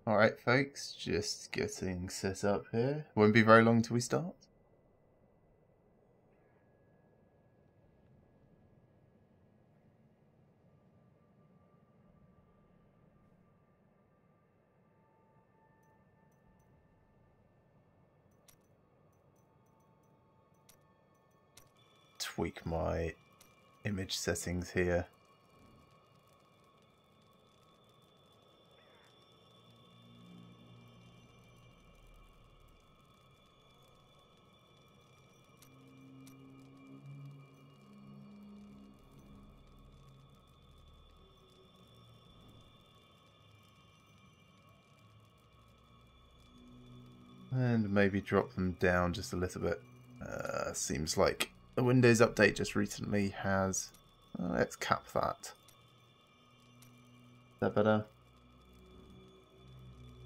Alright folks, just getting set up here. Won't be very long till we start. Tweak my image settings here. And maybe drop them down just a little bit. Seems like the Windows update just recently has... let's cap that. Is that better?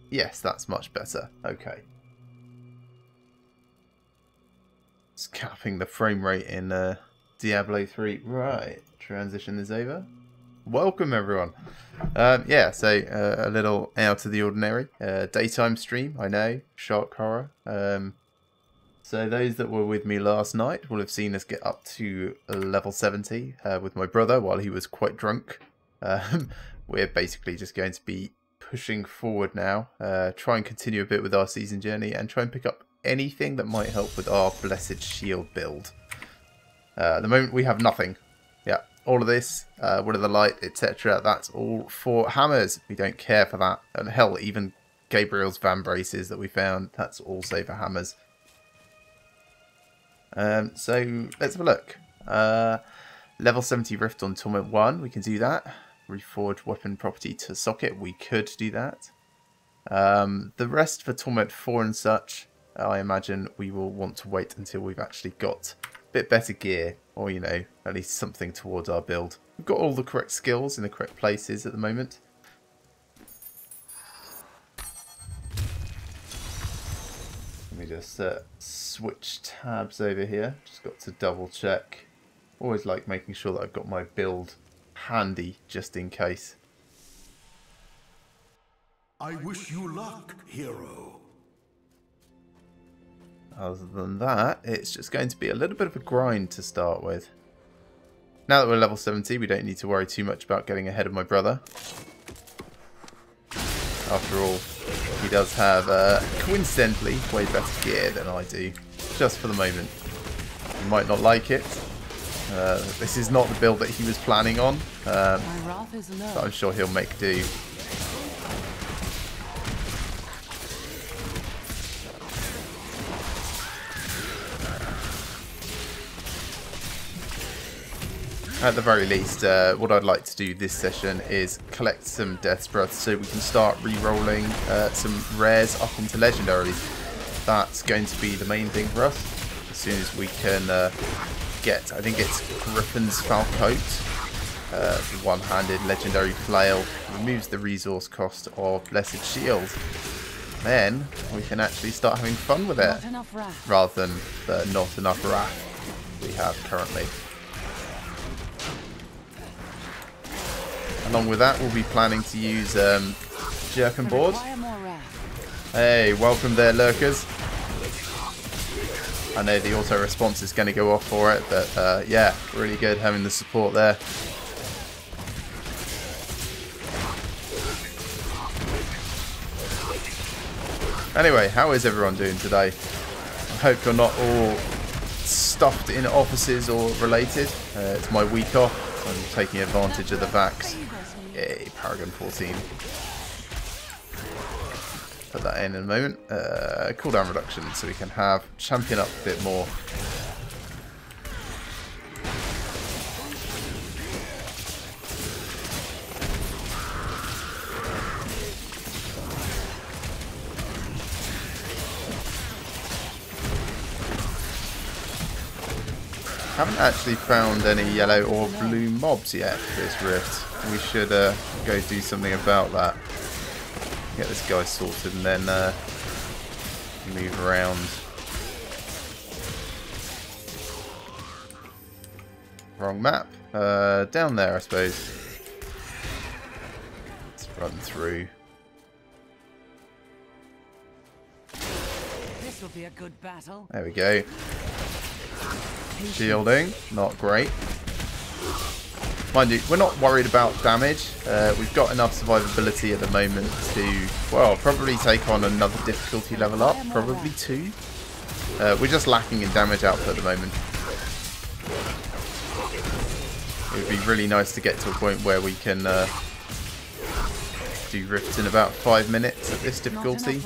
Yes, that's much better. Okay. It's capping the frame rate in Diablo 3. Right, transition is over. Welcome everyone. Yeah, so a little out of the ordinary. Daytime stream, I know. Shark horror. So those that were with me last night will have seen us get up to level 70 with my brother while he was quite drunk. We're basically just going to be pushing forward now. Try and continue a bit with our season journey and try and pick up anything that might help with our Blessed Shield build. At the moment we have nothing. Yeah, all of this, Wood of the Light, etc. That's all for hammers. We don't care for that. And hell, even Gabriel's Van Braces that we found, that's also for hammers. So let's have a look. Level 70 Rift on Torment 1, we can do that. Reforge weapon property to socket, we could do that. The rest for Torment 4 and such, I imagine we will want to wait until we've actually got a bit better gear, or you know, at least something towards our build. We've got all the correct skills in the correct places at the moment. Let me just switch tabs over here. Just got to double check. Always like making sure that I've got my build handy just in case. I wish you luck, hero. Other than that, it's just going to be a little bit of a grind to start with. Now that we're level 70, we don't need to worry too much about getting ahead of my brother. After all, he does have, coincidentally, way better gear than I do, just for the moment. He might not like it. This is not the build that he was planning on, but I'm sure he'll make do. At the very least, what I'd like to do this session is collect some Death's Breath so we can start re-rolling some rares up into legendaries. That's going to be the main thing for us. As soon as we can get, I think it's Griffin's Foul Coat, the one-handed legendary flail, removes the resource cost of Blessed Shield. Then we can actually start having fun with it, rather than the not enough wrath we have currently. Along with that, we'll be planning to use Jerkin Board. Hey, welcome there, lurkers. I know the auto response is going to go off for it, but yeah, really good having the support there. Anyway, how is everyone doing today? I hope you're not all stuffed in offices or related. It's my week off. I'm taking advantage of the vax. Yay, Paragon 14. Put that in a moment. Cooldown reduction so we can have champion up a bit more. Haven't actually found any yellow or blue mobs yet for this rift. We should go do something about that. Get this guy sorted and then move around. Wrong map. Down there, I suppose. Let's run through. This will be a good battle. There we go. Shielding, not great. Mind you, we're not worried about damage. We've got enough survivability at the moment to, well, probably take on another difficulty level up. Probably 2. We're just lacking in damage output at the moment. It would be really nice to get to a point where we can do rifts in about 5 minutes at this difficulty.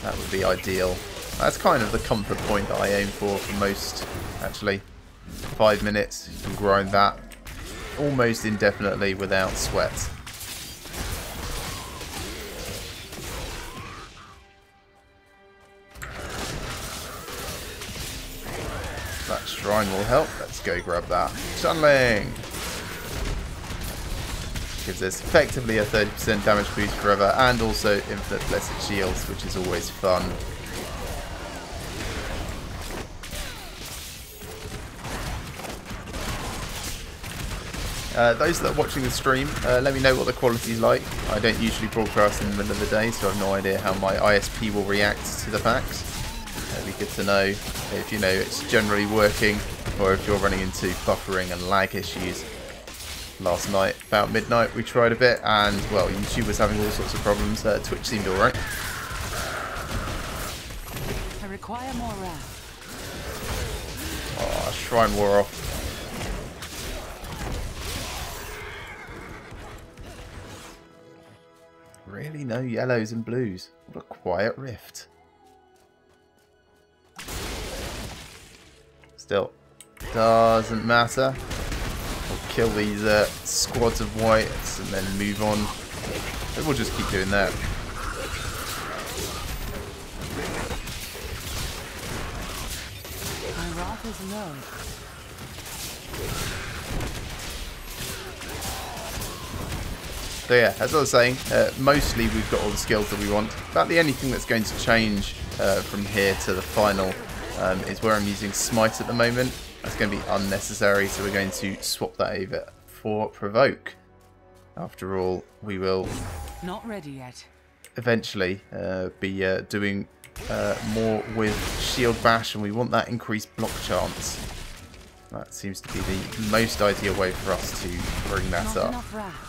That would be ideal. That's kind of the comfort point that I aim for most, actually. 5 minutes, you can grind that almost indefinitely without sweat. That shrine will help. Let's go grab that. Tunneling! Gives us effectively a 30% damage boost forever and also infinite blessed shields, which is always fun. Those that are watching the stream, let me know what the quality is like. I don't usually broadcast in the middle of the day, so I have no idea how my ISP will react to the packs. It'd be good to know if you know it's generally working or if you're running into buffering and lag issues. Last night, about midnight, we tried a bit and, well, YouTube was having all sorts of problems. Twitch seemed alright. I require more wrath. Oh, shrine wore off. Really? No yellows and blues. What a quiet rift. Still, doesn't matter. We'll kill these squads of whites and then move on. But we'll just keep doing that. My wrath is low. So yeah, as I was saying, mostly we've got all the skills that we want. About the only thing that's going to change from here to the final is where I'm using Smite at the moment. That's going to be unnecessary, so we're going to swap that over for Provoke. After all, we will Not ready yet. eventually be doing more with Shield Bash, and we want that increased block chance. That seems to be the most ideal way for us to bring that Not up. enough wrath.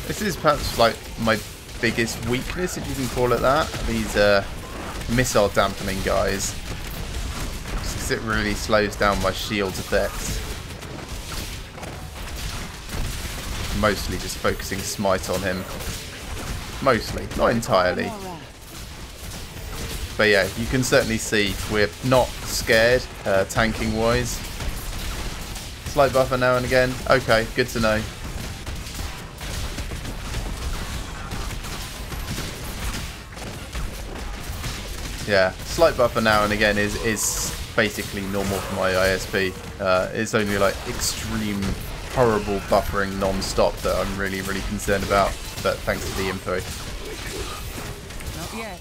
This is perhaps like my biggest weakness, if you can call it that. These missile dampening guys. Because it really slows down my shield effects. Mostly just focusing Smite on him. Mostly, not entirely. More wrath. But yeah, you can certainly see we're not scared, tanking wise. Slight buffer now and again. Okay, good to know. Yeah, slight buffer now and again is basically normal for my ISP. It's only like extreme, horrible buffering non-stop that I'm really concerned about. But thanks for the info. Not yet.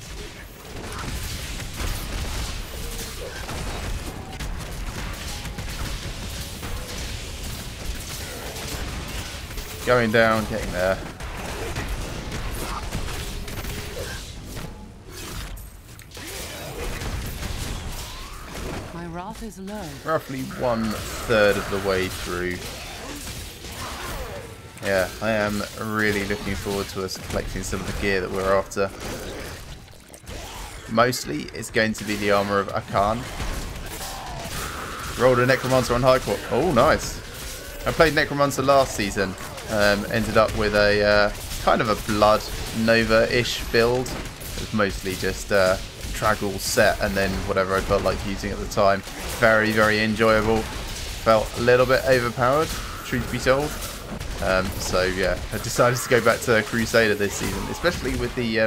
Going down, getting there. My wrath is low. Roughly 1/3 of the way through. Yeah, I am really looking forward to us collecting some of the gear that we're after. Mostly, it's going to be the armor of Akan. Rolled a Necromancer on High Court. Oh, nice. I played Necromancer last season. Ended up with a kind of a Blood Nova-ish build. It was mostly just Traggle set and then whatever I felt like using at the time. Very enjoyable. Felt a little bit overpowered, truth be told. So yeah, I decided to go back to Crusader this season, especially with the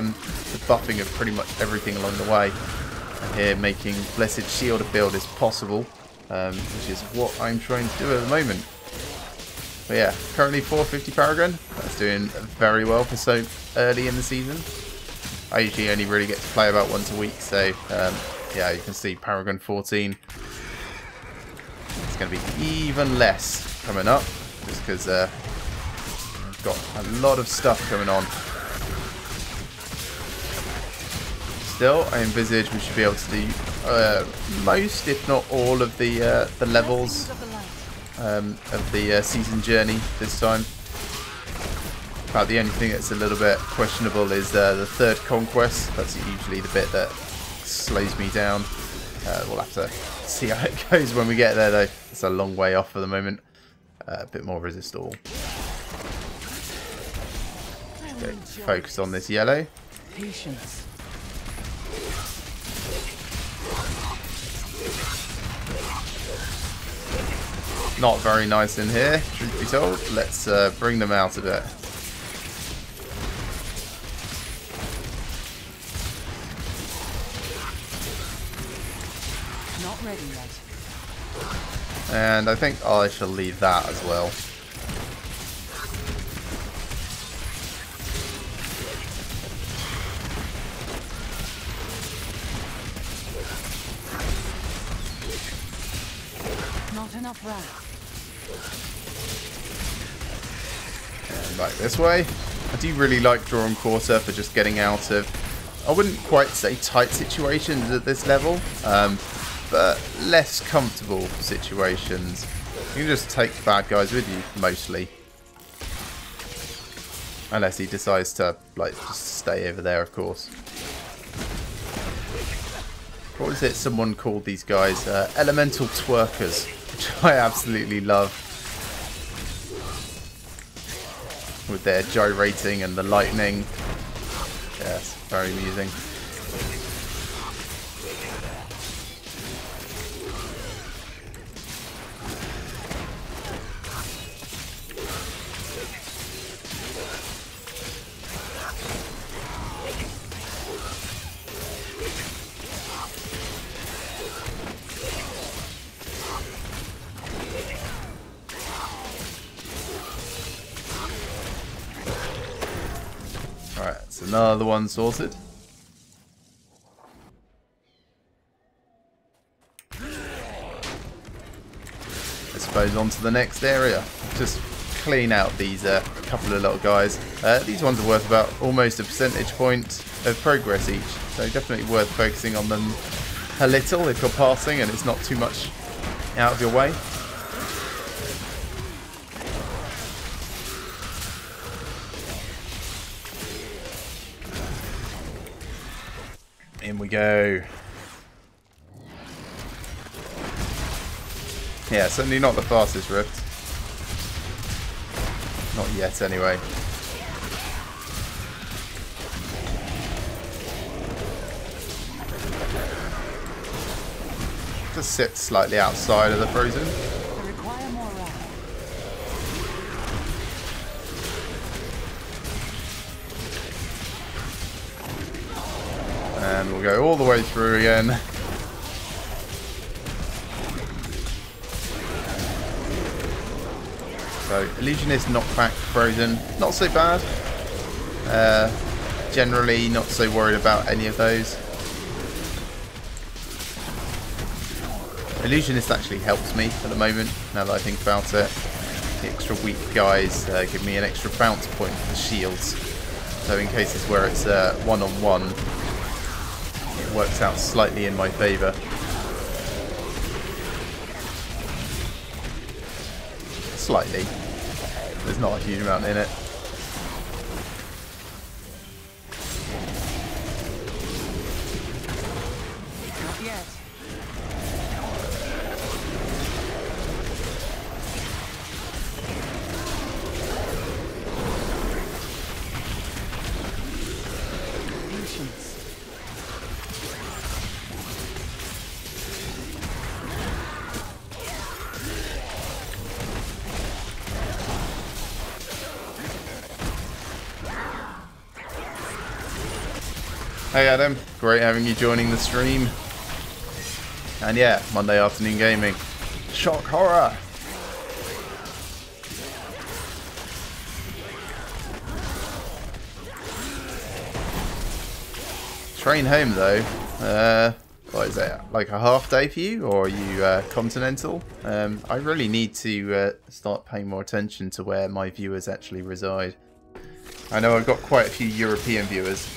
buffing of pretty much everything along the way. And here making Blessed Shield a build is possible, which is what I'm trying to do at the moment. But yeah, currently 450 Paragon. That's doing very well for so early in the season. I usually only really get to play about once a week, so yeah, you can see Paragon 14. It's going to be even less coming up, just because we've got a lot of stuff coming on. Still, I envisage we should be able to do most, if not all, of the levels of the season journey this time. About the only thing that's a little bit questionable is the third conquest. That's usually the bit that slows me down. We'll have to see how it goes when we get there, though. It's a long way off for the moment. A bit more resist all. Okay, focus on this yellow. Patience. Not very nice in here, truth be told. Let's bring them out a bit. Not ready yet. And I think I shall leave that as well. Not enough wrath. And back this way. I do really like Drawn Quarter for just getting out of, I wouldn't quite say tight situations at this level, but less comfortable situations. You can just take the bad guys with you, mostly. Unless he decides to, like, just stay over there, of course. What was it someone called these guys? Elemental Twerkers, which I absolutely love. With their gyrating and the lightning. Yes, very amusing. Alright, so another one sorted. I suppose on to the next area. Just clean out these couple of little guys. These ones are worth about almost a percentage point of progress each, so definitely worth focusing on them a little if you're passing and it's not too much out of your way. In we go. Yeah, certainly not the fastest rift. Not yet, anyway. Just sit slightly outside of the frozen. I require more wrath. And we'll go all the way through again. So, Illusionist, Knockback, Frozen. Not so bad. Generally not so worried about any of those. Illusionist actually helps me at the moment, now that I think about it. The extra weak guys give me an extra bounce point for the shields. So in cases where it's one-on-one, it works out slightly in my favour. Slightly. There's not a huge amount in it. Not yet. Patience. Hey Adam, great having you joining the stream. And yeah, Monday afternoon gaming. Shock horror! Train home though. what is it, like a half day for you, or are you continental? I really need to start paying more attention to where my viewers actually reside. I know I've got quite a few European viewers.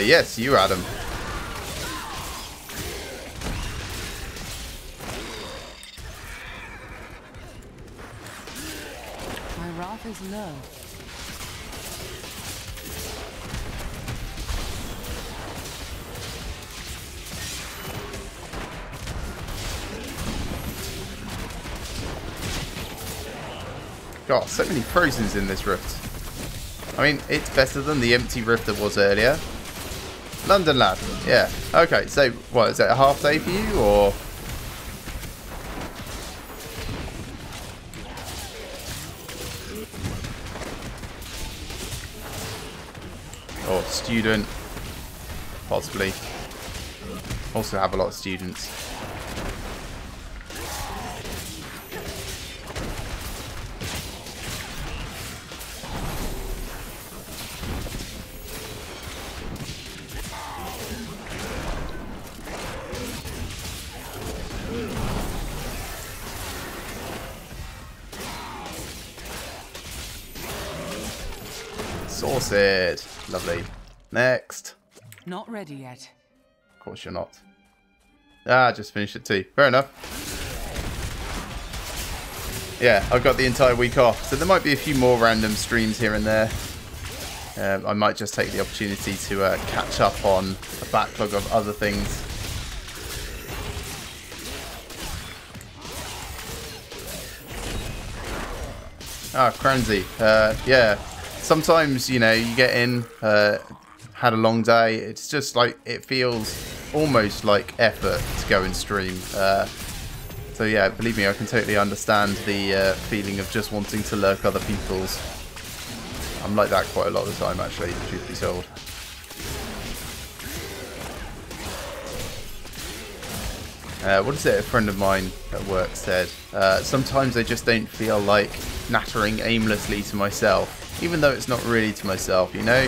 Yes, you, Adam. My wrath is low. God, so many Frozens in this rift. I mean, it's better than the empty rift that was earlier. London lad, yeah. Okay, so what is it, a half day for you, or? Or student, possibly. Also have a lot of students. Sorted. Lovely. Next. Not ready yet. Of course you're not. Ah, just finished it too. Fair enough. Yeah, I've got the entire week off, so there might be a few more random streams here and there. I might just take the opportunity to catch up on a backlog of other things. Ah, Cransy. Yeah. Sometimes, you know, you get in, had a long day. It's just like, it feels almost like effort to go and stream. So yeah, believe me, I can totally understand the feeling of just wanting to lurk other people's. I'm like that quite a lot of the time, actually, truth be told. What is it a friend of mine at work said? Sometimes I just don't feel like nattering aimlessly to myself. Even though it's not really to myself, you know?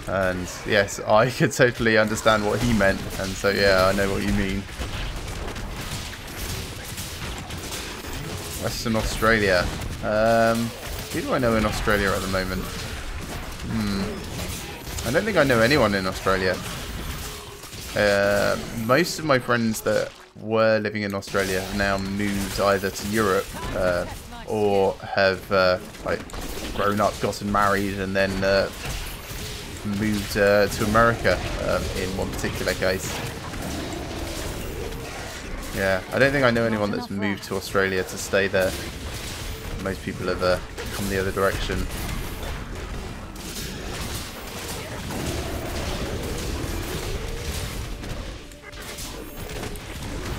And yes, I could totally understand what he meant. And so yeah, I know what you mean. Western Australia. Who do I know in Australia at the moment? I don't think I know anyone in Australia. Most of my friends that were living in Australia have now moved either to Europe or have like grown up, gotten married, and then moved to America in one particular case. Yeah, I don't think I know anyone that's moved to Australia to stay there. Most people have come the other direction.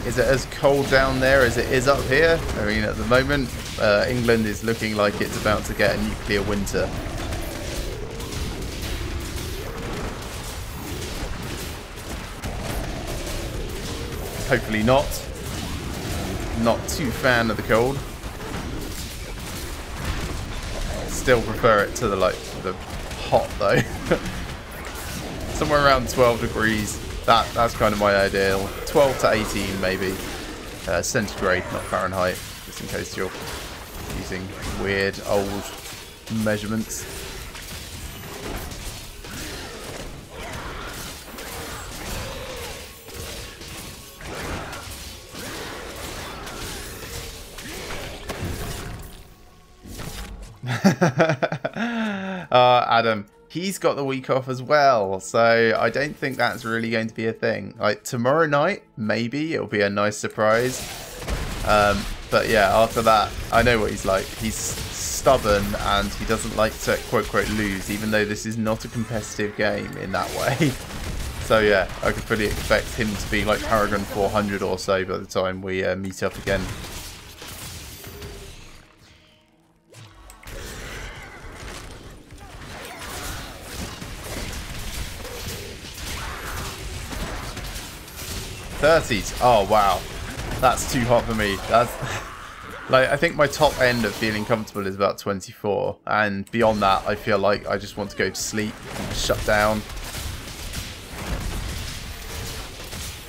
Is it as cold down there as it is up here? I mean, at the moment, England is looking like it's about to get a nuclear winter. Hopefully not. Not too fan of the cold. Still prefer it to the hot though. Somewhere around 12 degrees. That's kind of my ideal. 12 to 18 maybe. Centigrade, not Fahrenheit, just in case you're using weird old measurements. Adam, he's got the week off as well, so I don't think that's really going to be a thing. Like tomorrow night, maybe it'll be a nice surprise. But yeah, after that, I know what he's like. He's stubborn and he doesn't like to quote lose, even though this is not a competitive game in that way. So yeah, I could fully expect him to be like Paragon 400 or so by the time we meet up again. 30s. Oh, wow. That's too hot for me. That's like, I think my top end of feeling comfortable is about 24. And beyond that, I feel like I just want to go to sleep and shut down.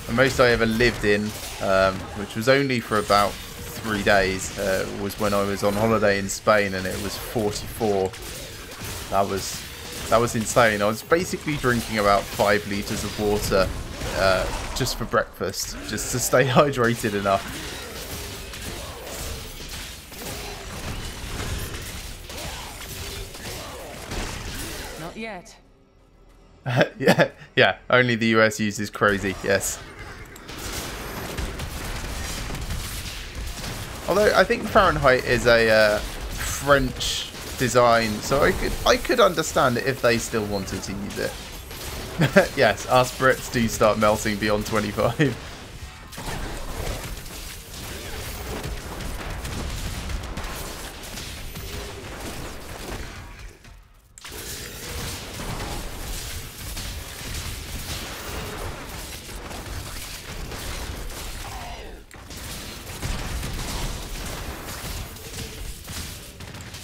The most I ever lived in, which was only for about 3 days, was when I was on holiday in Spain, and it was 44. That was insane. I was basically drinking about 5 litres of water just for breakfast, just to stay hydrated enough. Not yet. Yeah. Only the US uses crazy. Yes. Although I think Fahrenheit is a French design, so I could understand it if they still wanted to use it. Yes, us Brits do start melting beyond 25.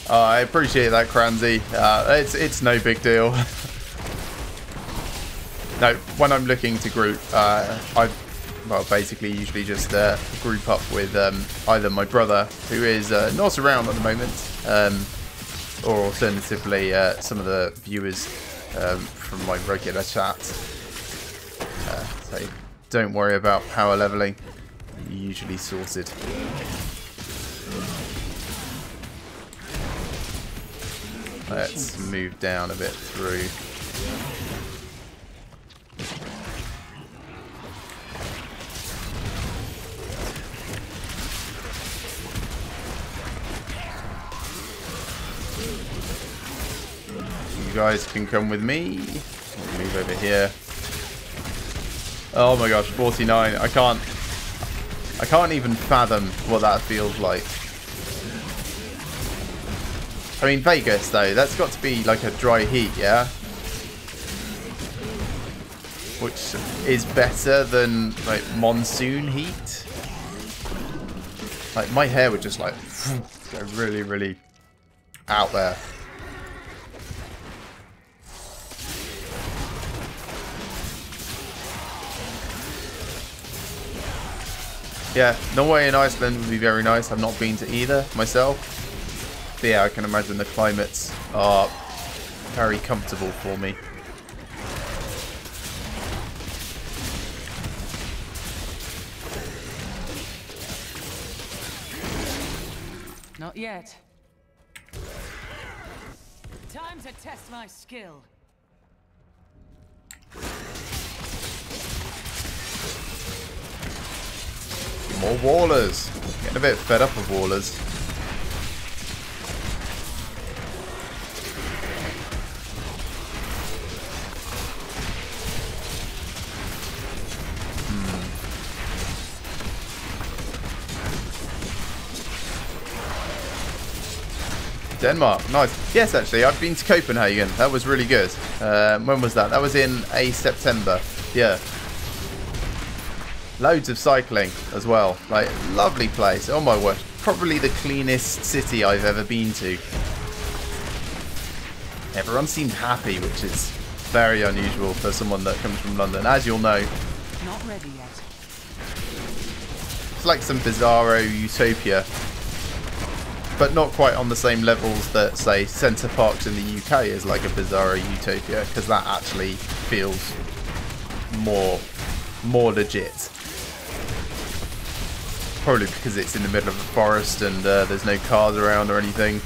I appreciate that, Cransy. It's no big deal. No, when I'm looking to group, I basically usually just group up with either my brother, who is not around at the moment, or alternatively some of the viewers from my regular chat. So don't worry about power leveling. Usually sorted. Let's move down a bit through. You guys can come with me. I'll move over here. Oh my gosh, 49. I can't even fathom what that feels like. I mean, Vegas, though, that's got to be like a dry heat, yeah? Which is better than, like, monsoon heat. Like, my hair would just, like, go really, really out there. Yeah, Norway and Iceland would be very nice. I've not been to either myself. But yeah, I can imagine the climates are very comfortable for me. Not yet. Time to test my skill. More Wallers. Getting a bit fed up of Wallers. Denmark, nice. Yes, actually, I've been to Copenhagen. That was really good. When was that? That was in September. Yeah. Loads of cycling as well. Like, lovely place. Oh my word. Probably the cleanest city I've ever been to. Everyone seemed happy, which is very unusual for someone that comes from London, as you'll know. Not ready yet. It's like some bizarro utopia. But not quite on the same levels that, say, Centre Parks in the UK is like a bizarro utopia, because that actually feels more legit. Probably because it's in the middle of a forest and there's no cars around or anything.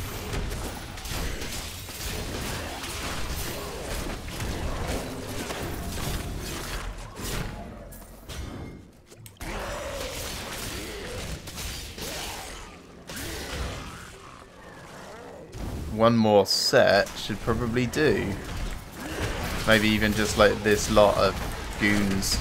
One more set should probably do. Maybe even just like this lot of goons.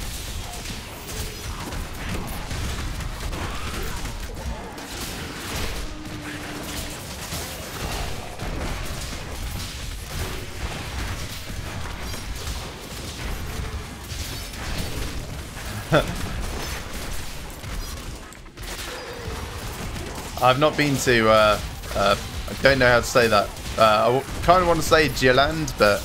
I've not been to. I don't know how to say that. I kind of want to say Jylland, but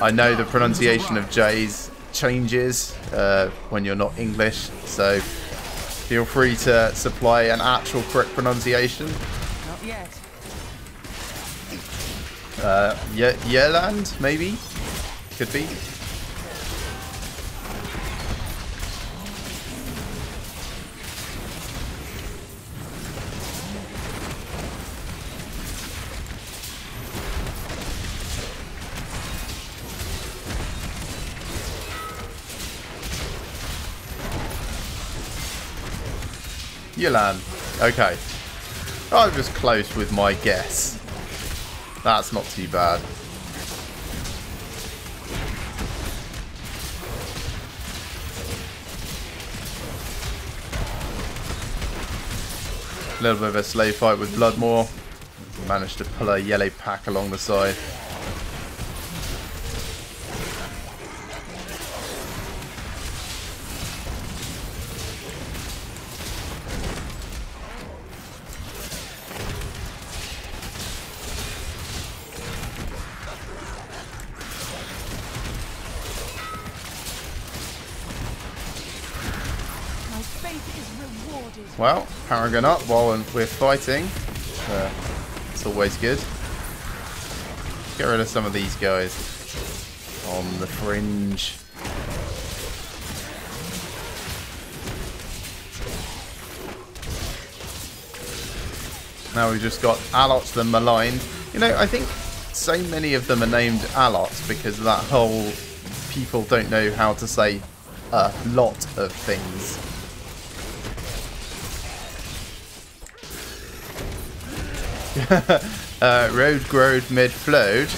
I know the pronunciation of J's changes when you're not English. So feel free to supply an actual correct pronunciation. Not yet. Jylland, maybe? Could be. Ylan. Okay. I was close with my guess. That's not too bad. A little bit of a slave fight with Bloodmore. Managed to pull a yellow pack along the side. Well, Paragon up while we're fighting. It's always good. Get rid of some of these guys on the fringe. Now we've just got Alots the Maligned. You know, I think so many of them are named Alots because of that whole people don't know how to say a lot of things. Road growed mid flowed.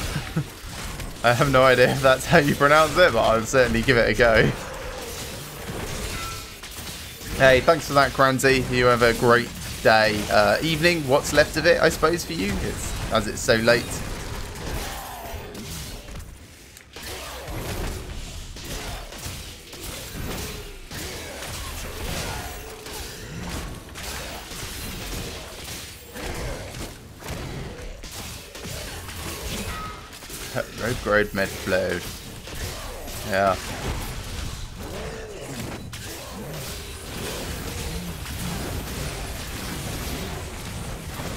I have no idea if that's how you pronounce it, but I'll certainly give it a go. Hey, thanks for that, Cranzy. You have a great day, evening. What's left of it, I suppose, for you, as it's so late. Road growed med flowed. Yeah.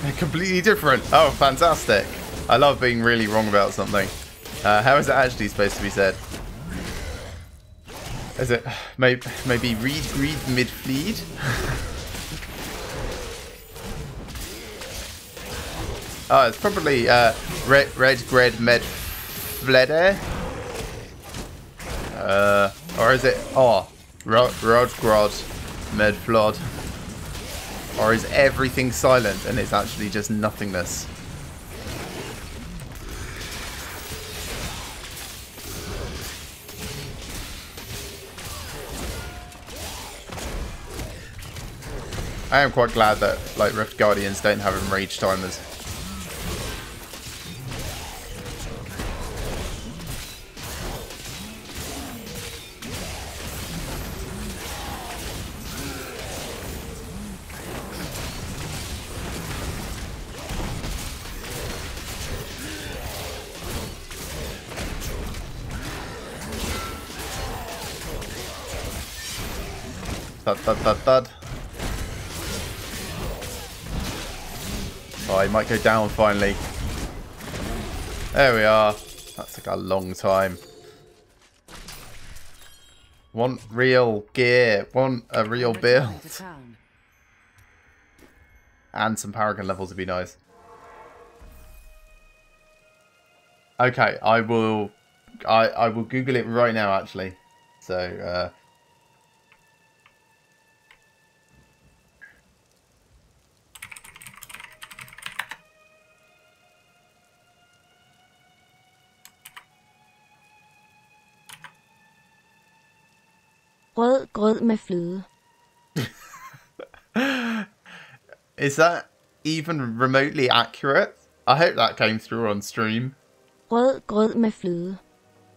They're completely different. Oh, fantastic. I love being really wrong about something. How is it actually supposed to be said? Is it maybe read mid fleed? Oh, it's probably red gred med fleder. Or is it rod grod med flod? Or is everything silent and it's actually just nothingness? I am quite glad that like Rift Guardians don't have enrage timers. Thud. Oh, he might go down finally. There we are. That took a long time. Want real gear. Want a real build. And some Paragon levels would be nice. Okay, I will Google it right now actually. So Rød grød med fløde. Is that even remotely accurate? I hope that came through on stream. Rød grød med fløde.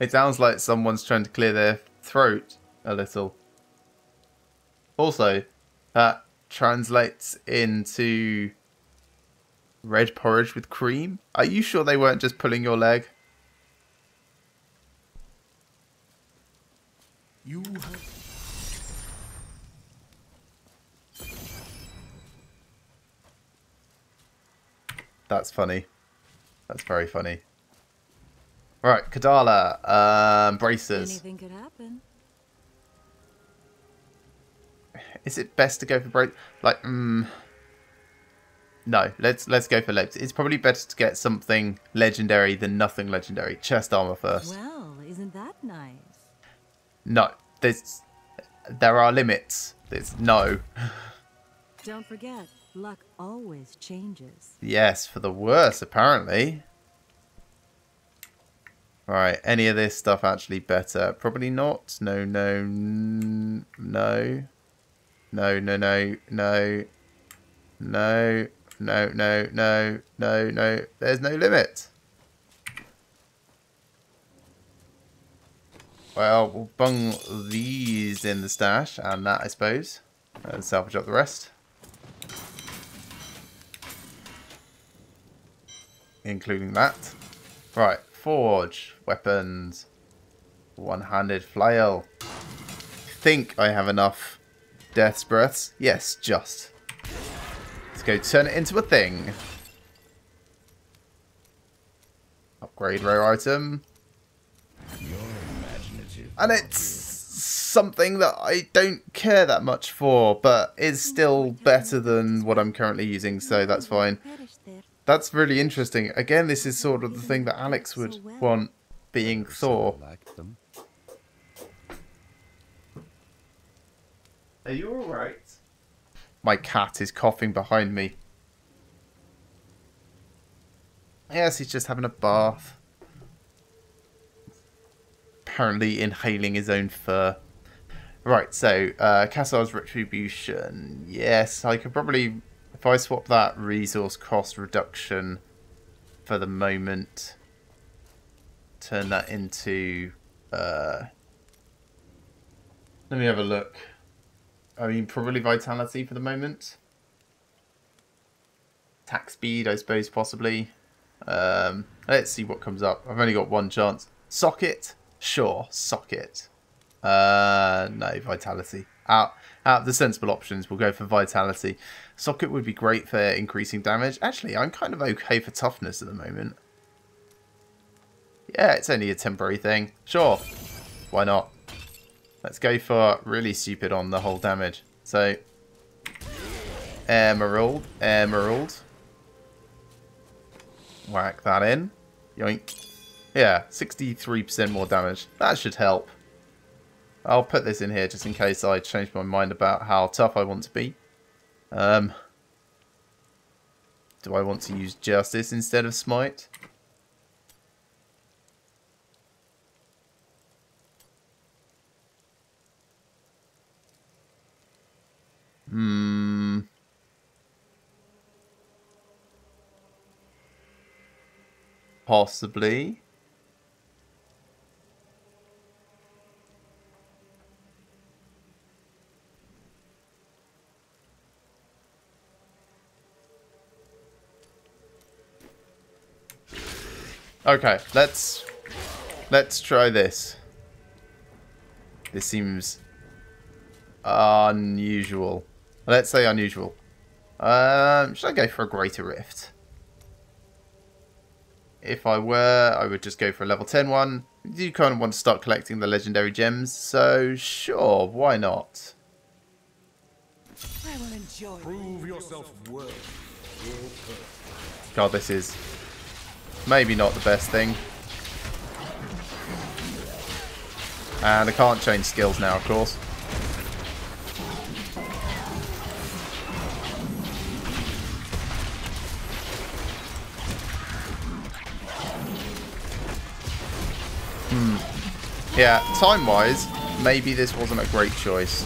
It sounds like someone's trying to clear their throat a little. Also, translates into red porridge with cream. Are you sure they weren't just pulling your leg? You have... That's funny. That's very funny. Right, Kadala, bracers. Anything could happen. Is it best to go for brace? Like, no. Let's go for legs. It's probably better to get something legendary than nothing legendary. Chest armor first. Well, isn't that nice? No, there are limits. There's no. Don't forget, luck always changes. Yes, for the worse apparently. Right, any of this stuff actually better? Probably not. No, no, no. No, no, no, no. No, no, no, no, no, no. There's no limit. Well, we'll bung these in the stash and that, I suppose. And salvage up the rest. Including that. Right, forge, weapons, one-handed flail. Think I have enough death's breaths? Yes, just. Let's go turn it into a thing. Upgrade rare item. And it's something that I don't care that much for, but is still better than what I'm currently using, so that's fine. That's really interesting. Again, this is sort of the thing that Alex would want, being Thor. Are you alright? My cat is coughing behind me. Yes, he's just having a bath. Apparently inhaling his own fur. Right, so, Cassar's Retribution. Yes, I could probably... If I swap that resource cost reduction for the moment, turn that into... let me have a look. I mean, probably Vitality for the moment. Attack speed, I suppose, possibly. Let's see what comes up. I've only got one chance. Socket? Sure, socket. No, Vitality. Out of the sensible options, we'll go for Vitality. Socket would be great for increasing damage. Actually, I'm kind of okay for toughness at the moment. Yeah, it's only a temporary thing. Sure. Why not? Let's go for really stupid on the whole damage. So, Emerald, Emerald. Whack that in. Yoink. Yeah, 63% more damage. That should help. I'll put this in here just in case I change my mind about how tough I want to be. Do I want to use Justice instead of Smite? Possibly. Okay, let's try this. This seems unusual. Let's say unusual. Should I go for a Greater Rift? If I were, I would just go for a level 10 one. You do kind of want to start collecting the legendary gems, so sure, why not? I will enjoy. Prove yourself worthy. God, this is maybe not the best thing. And I can't change skills now, of course. Yeah, time-wise, maybe this wasn't a great choice.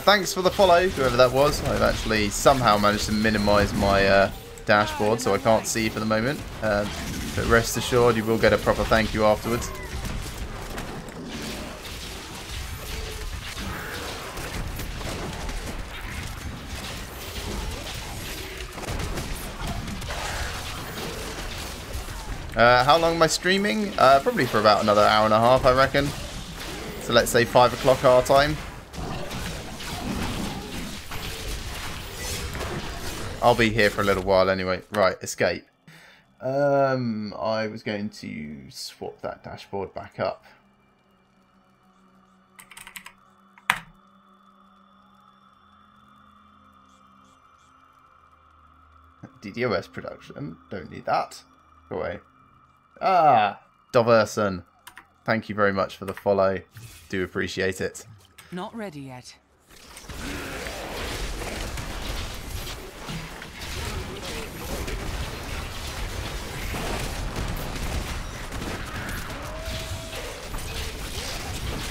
Thanks for the follow, whoever that was. I've actually somehow managed to minimise my dashboard, so I can't see for the moment. But rest assured, you will get a proper thank you afterwards. How long am I streaming? Probably for about another hour and a half, I reckon. So let's say 5 o'clock our time. I'll be here for a little while anyway. Right, escape. I was going to swap that dashboard back up. DDoS production. Don't need that. Go away. Ah, Doverson. Thank you very much for the follow. Do appreciate it. Not ready yet.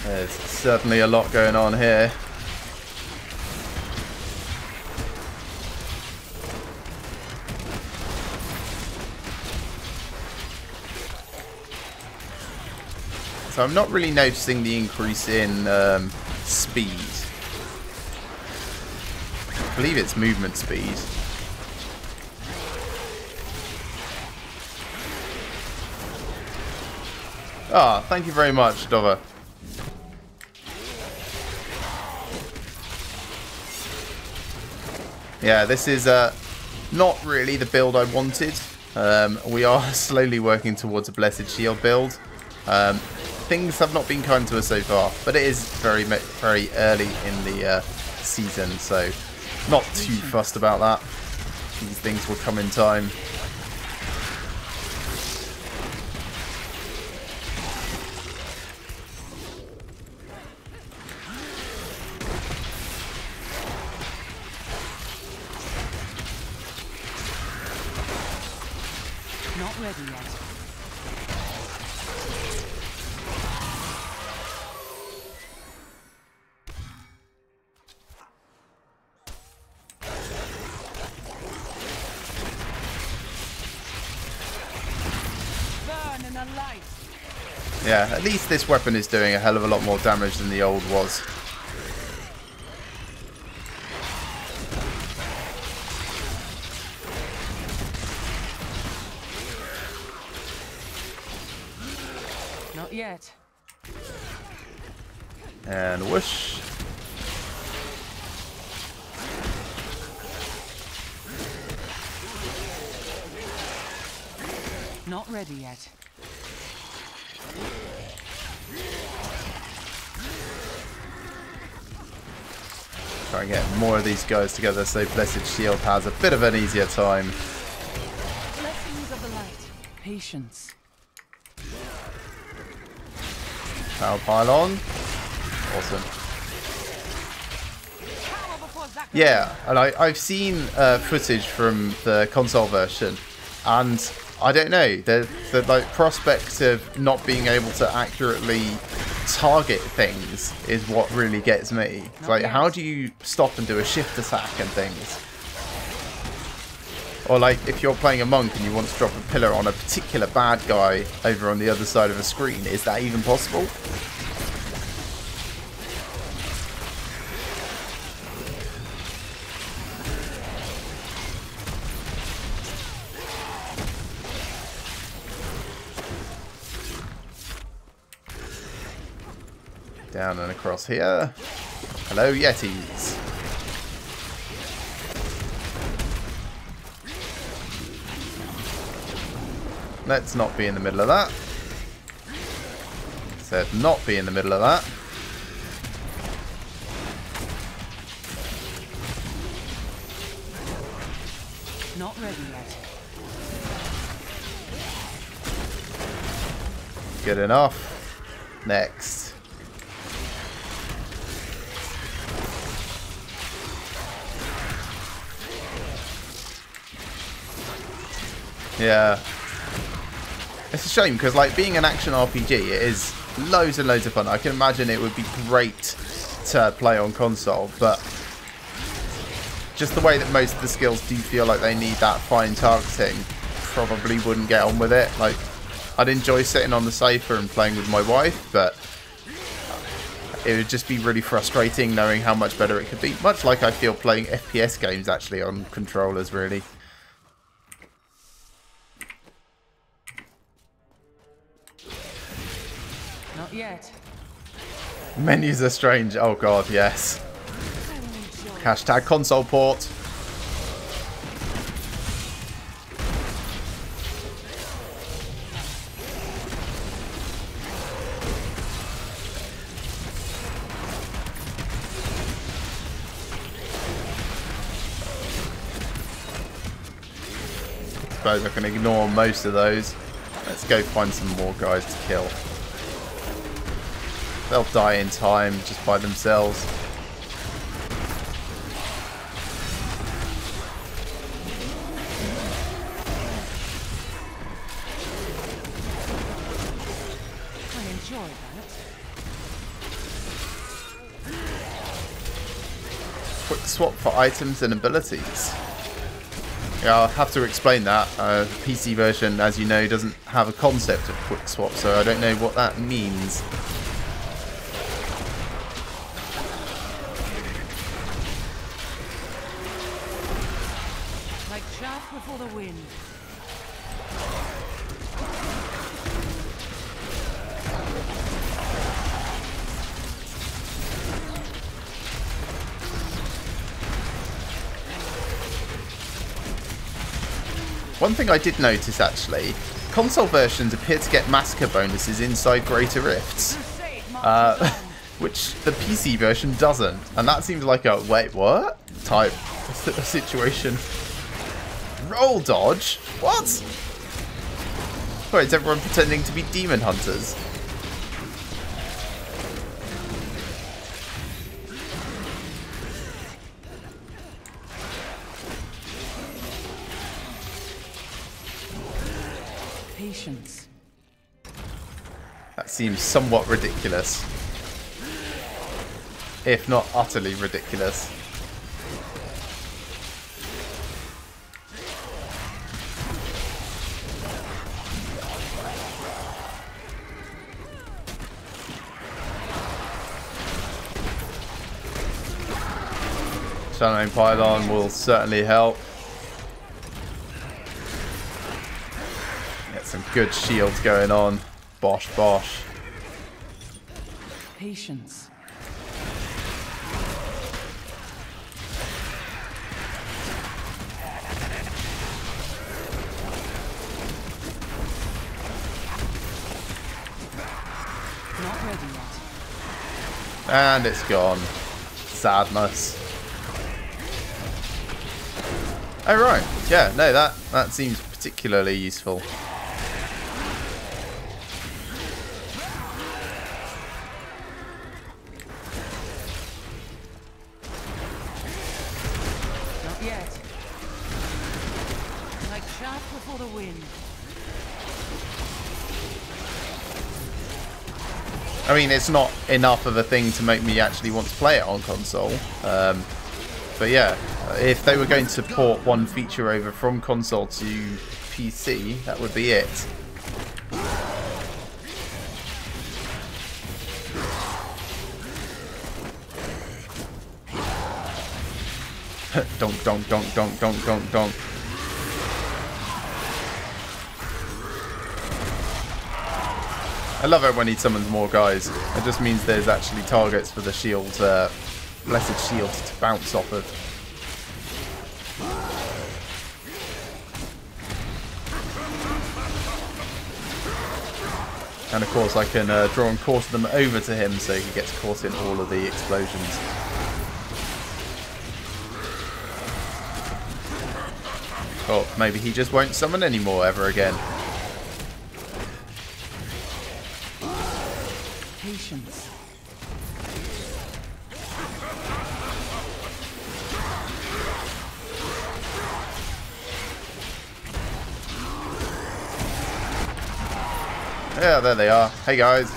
There's certainly a lot going on here. So I'm not really noticing the increase in speed. I believe it's movement speed. Ah, thank you very much, Dover. Yeah, this is not really the build I wanted. We are slowly working towards a Blessed Shield build. Things have not been kind to us so far, but it is very early in the season, so not too fussed about that. These things will come in time. Not ready yet. Burn in the light. Yeah, at least this weapon is doing a hell of a lot more damage than the old was. Not yet. And whoosh. Not ready yet. Try and get more of these guys together so Blessed Shield has a bit of an easier time. Blessings of the light. Patience. Power pylon. Awesome. Yeah, and I've seen footage from the console version, and I don't know, the like prospect of not being able to accurately target things is what really gets me. It's like, how do you stop and do a shift attack and things? Or like, if you're playing a monk and you want to drop a pillar on a particular bad guy over on the other side of a screen, is that even possible? Down and across here. Hello, Yetis. Let's not be in the middle of that. Said not be in the middle of that. Not ready yet. Good enough. Next. Yeah. It's a shame because, like, being an action RPG, it is loads and loads of fun. I can imagine it would be great to play on console, but just the way that most of the skills do feel like they need that fine targeting, probably wouldn't get on with it. Like, I'd enjoy sitting on the sofa and playing with my wife, but it would just be really frustrating knowing how much better it could be. Much like I feel playing FPS games actually on controllers, really. Not yet. Menus are strange. Oh god, yes. Hashtag console port. I suppose I can ignore most of those. Let's go find some more guys to kill. They'll die in time just by themselves. I enjoy that. Quick swap for items and abilities. Yeah, I'll have to explain that. The PC version, as you know, doesn't have a concept of quick swap, so I don't know what that means. Like chaff before the wind. One thing I did notice, actually, console versions appear to get massacre bonuses inside Greater Rifts, which the PC version doesn't. And that seems like a, wait, what? Type situation. Roll dodge? What? Wait, is everyone pretending to be demon hunters? Patience. That seems somewhat ridiculous. If not utterly ridiculous. Channeling Pylon will certainly help. Get some good shields going on. Bosh, bosh. Patience. Not ready yet. And it's gone. Sadness. Oh right, yeah, no, that seems particularly useful. Not yet. Like chaff before the wind. I mean, it's not enough of a thing to make me actually want to play it on console. But yeah, if they were going to port one feature over from console to PC, that would be it. Donk, donk, donk, donk, donk, donk, donk. I love it when he summons more guys. It just means there's actually targets for the shield, blessed shield to bounce off of. And of course I can draw and quarter them over to him so he gets caught in all of the explosions. Or maybe he just won't summon anymore ever again. Patience. Yeah, there they are. Hey guys.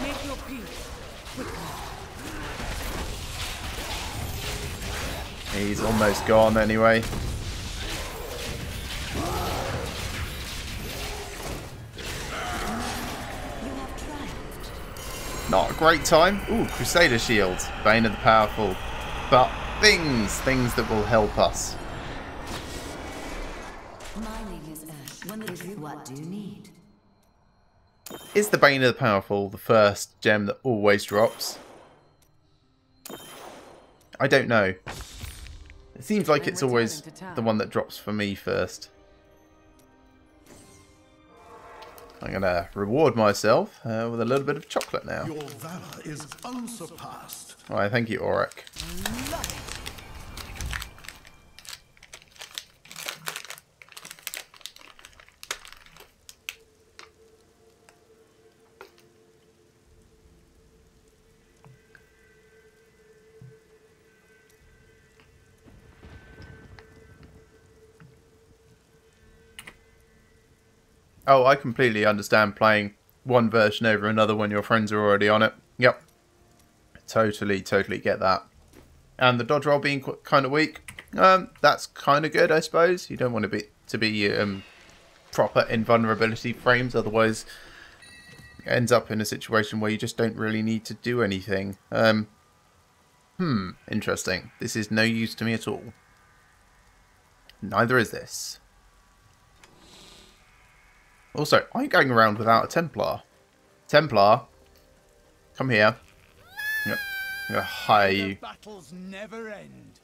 Make your peace. He's almost gone anyway. Not a great time. Ooh, Crusader shields. Bane of the powerful. But things that will help us. My name is Ash. What do you need? Is the Bane of the Powerful the first gem that always drops? I don't know. It seems like We're it's always returning to town. the one that drops for me first. I'm going to reward myself with a little bit of chocolate now. Your valor is unsurpassed. Alright, thank you, Auric. Oh, I completely understand playing one version over another when your friends are already on it. Yep. Totally get that. And the dodge roll being kind of weak. That's kind of good, I suppose. You don't want to be proper invulnerability frames, otherwise it ends up in a situation where you just don't really need to do anything. Interesting. This is no use to me at all. Neither is this. Also, I'm going around without a Templar. Templar, come here. Yep. I'm going to hire you. Battles never end.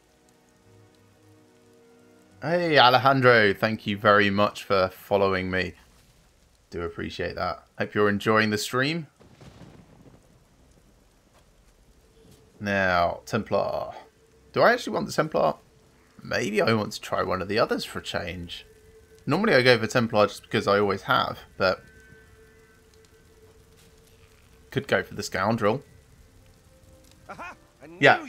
Hey, Alejandro. Thank you very much for following me. Do appreciate that. Hope you're enjoying the stream. Now, Templar. Do I actually want the Templar? Maybe I want to try one of the others for a change. Normally I go for Templar just because I always have, but could go for the Scoundrel. Yeah,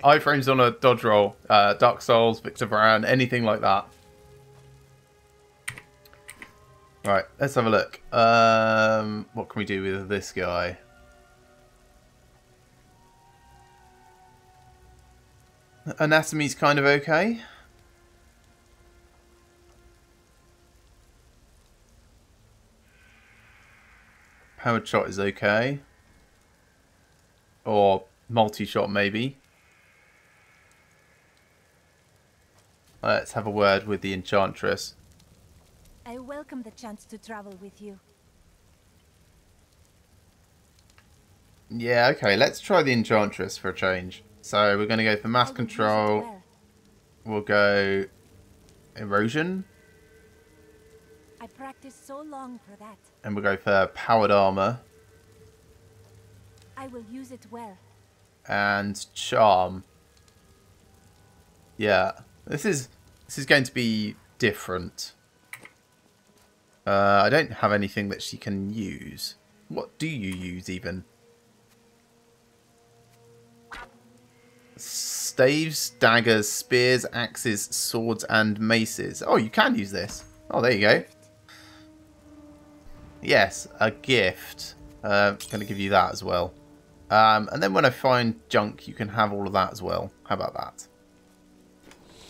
iframes on a dodge roll, Dark Souls, Victor Varan, anything like that. Right, let's have a look. What can we do with this guy? Anatomy's kind of okay. Powered shot is okay. Or multi-shot maybe. Let's have a word with the Enchantress. I welcome the chance to travel with you. Yeah, okay, let's try the Enchantress for a change. So we're going to go for mass control. We'll go erosion. I practiced so long for that. And we'll go for powered armor. I will use it well. And charm. Yeah, this is going to be different. I don't have anything that she can use. What do you use even? Staves, daggers, spears, axes, swords, and maces. Oh, you can use this. Oh, there you go. Yes, a gift. Going to give you that as well. And then when I find junk, you can have all of that as well. How about that?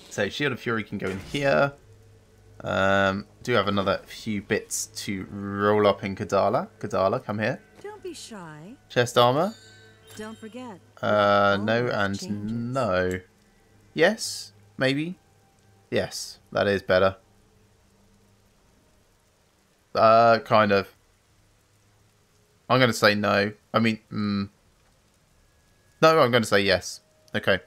So Shield of Fury can go in here. Do have another few bits to roll up in Kadala. Kadala, come here. Don't be shy. Chest armor. Don't forget. No and no. Yes, maybe. Yes, that is better. Kind of. I'm going to say no. I mean, no, I'm going to say yes. Okay.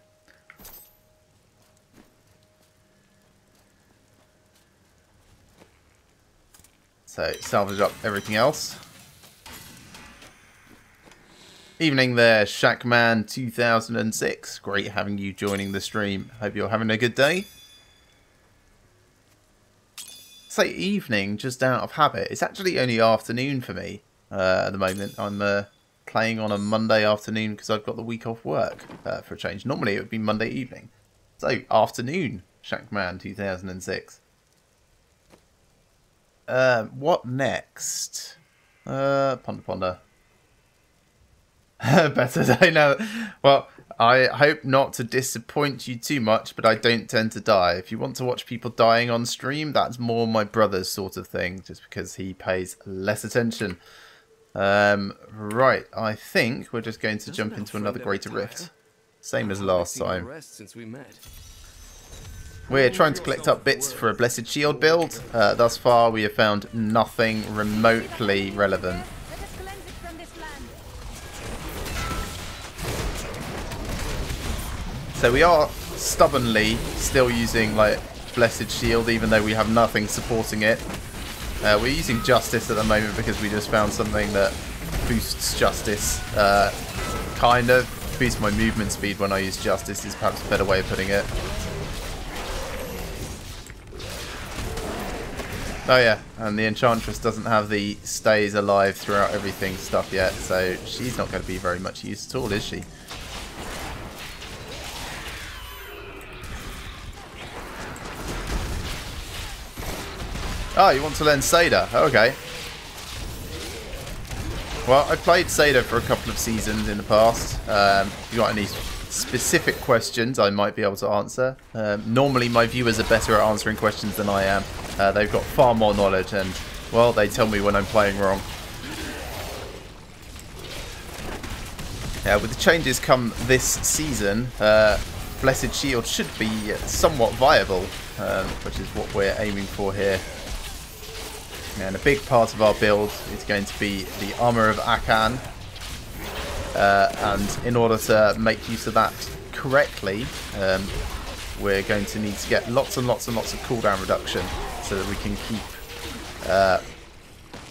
So, salvage up everything else. Evening there, Shackman 2006. Great having you joining the stream. Hope you're having a good day. Say evening just out of habit. It's actually only afternoon for me at the moment. I'm playing on a Monday afternoon because I've got the week off work for a change. Normally it would be Monday evening. So afternoon, Shackman 2006. What next? Ponder. Better day now. Well, I hope not to disappoint you too much, but I don't tend to die. If you want to watch people dying on stream, that's more my brother's sort of thing, just because he pays less attention. Right, I think we're just going to jump into another Greater Rift. Same as last time. We're trying to collect up bits for a Blessed Shield build. Thus far, we have found nothing remotely relevant. So we are stubbornly still using like Blessed Shield, even though we have nothing supporting it. We're using Justice at the moment because we just found something that boosts Justice. Kind of boosts my movement speed when I use Justice is perhaps a better way of putting it. Oh yeah, and the Enchantress doesn't have the stays alive throughout everything stuff yet, so she's not going to be very much use at all, is she? Oh, you want to learn Crusader? Okay. Well, I've played Crusader for a couple of seasons in the past. If you've got any specific questions, I might be able to answer. Normally, my viewers are better at answering questions than I am. They've got far more knowledge and, well, they tell me when I'm playing wrong. With the changes come this season, Blessed Shield should be somewhat viable, which is what we're aiming for here. And a big part of our build is going to be the Armour of Akan. And in order to make use of that correctly, we're going to need to get lots and lots and lots of cooldown reduction so that we can keep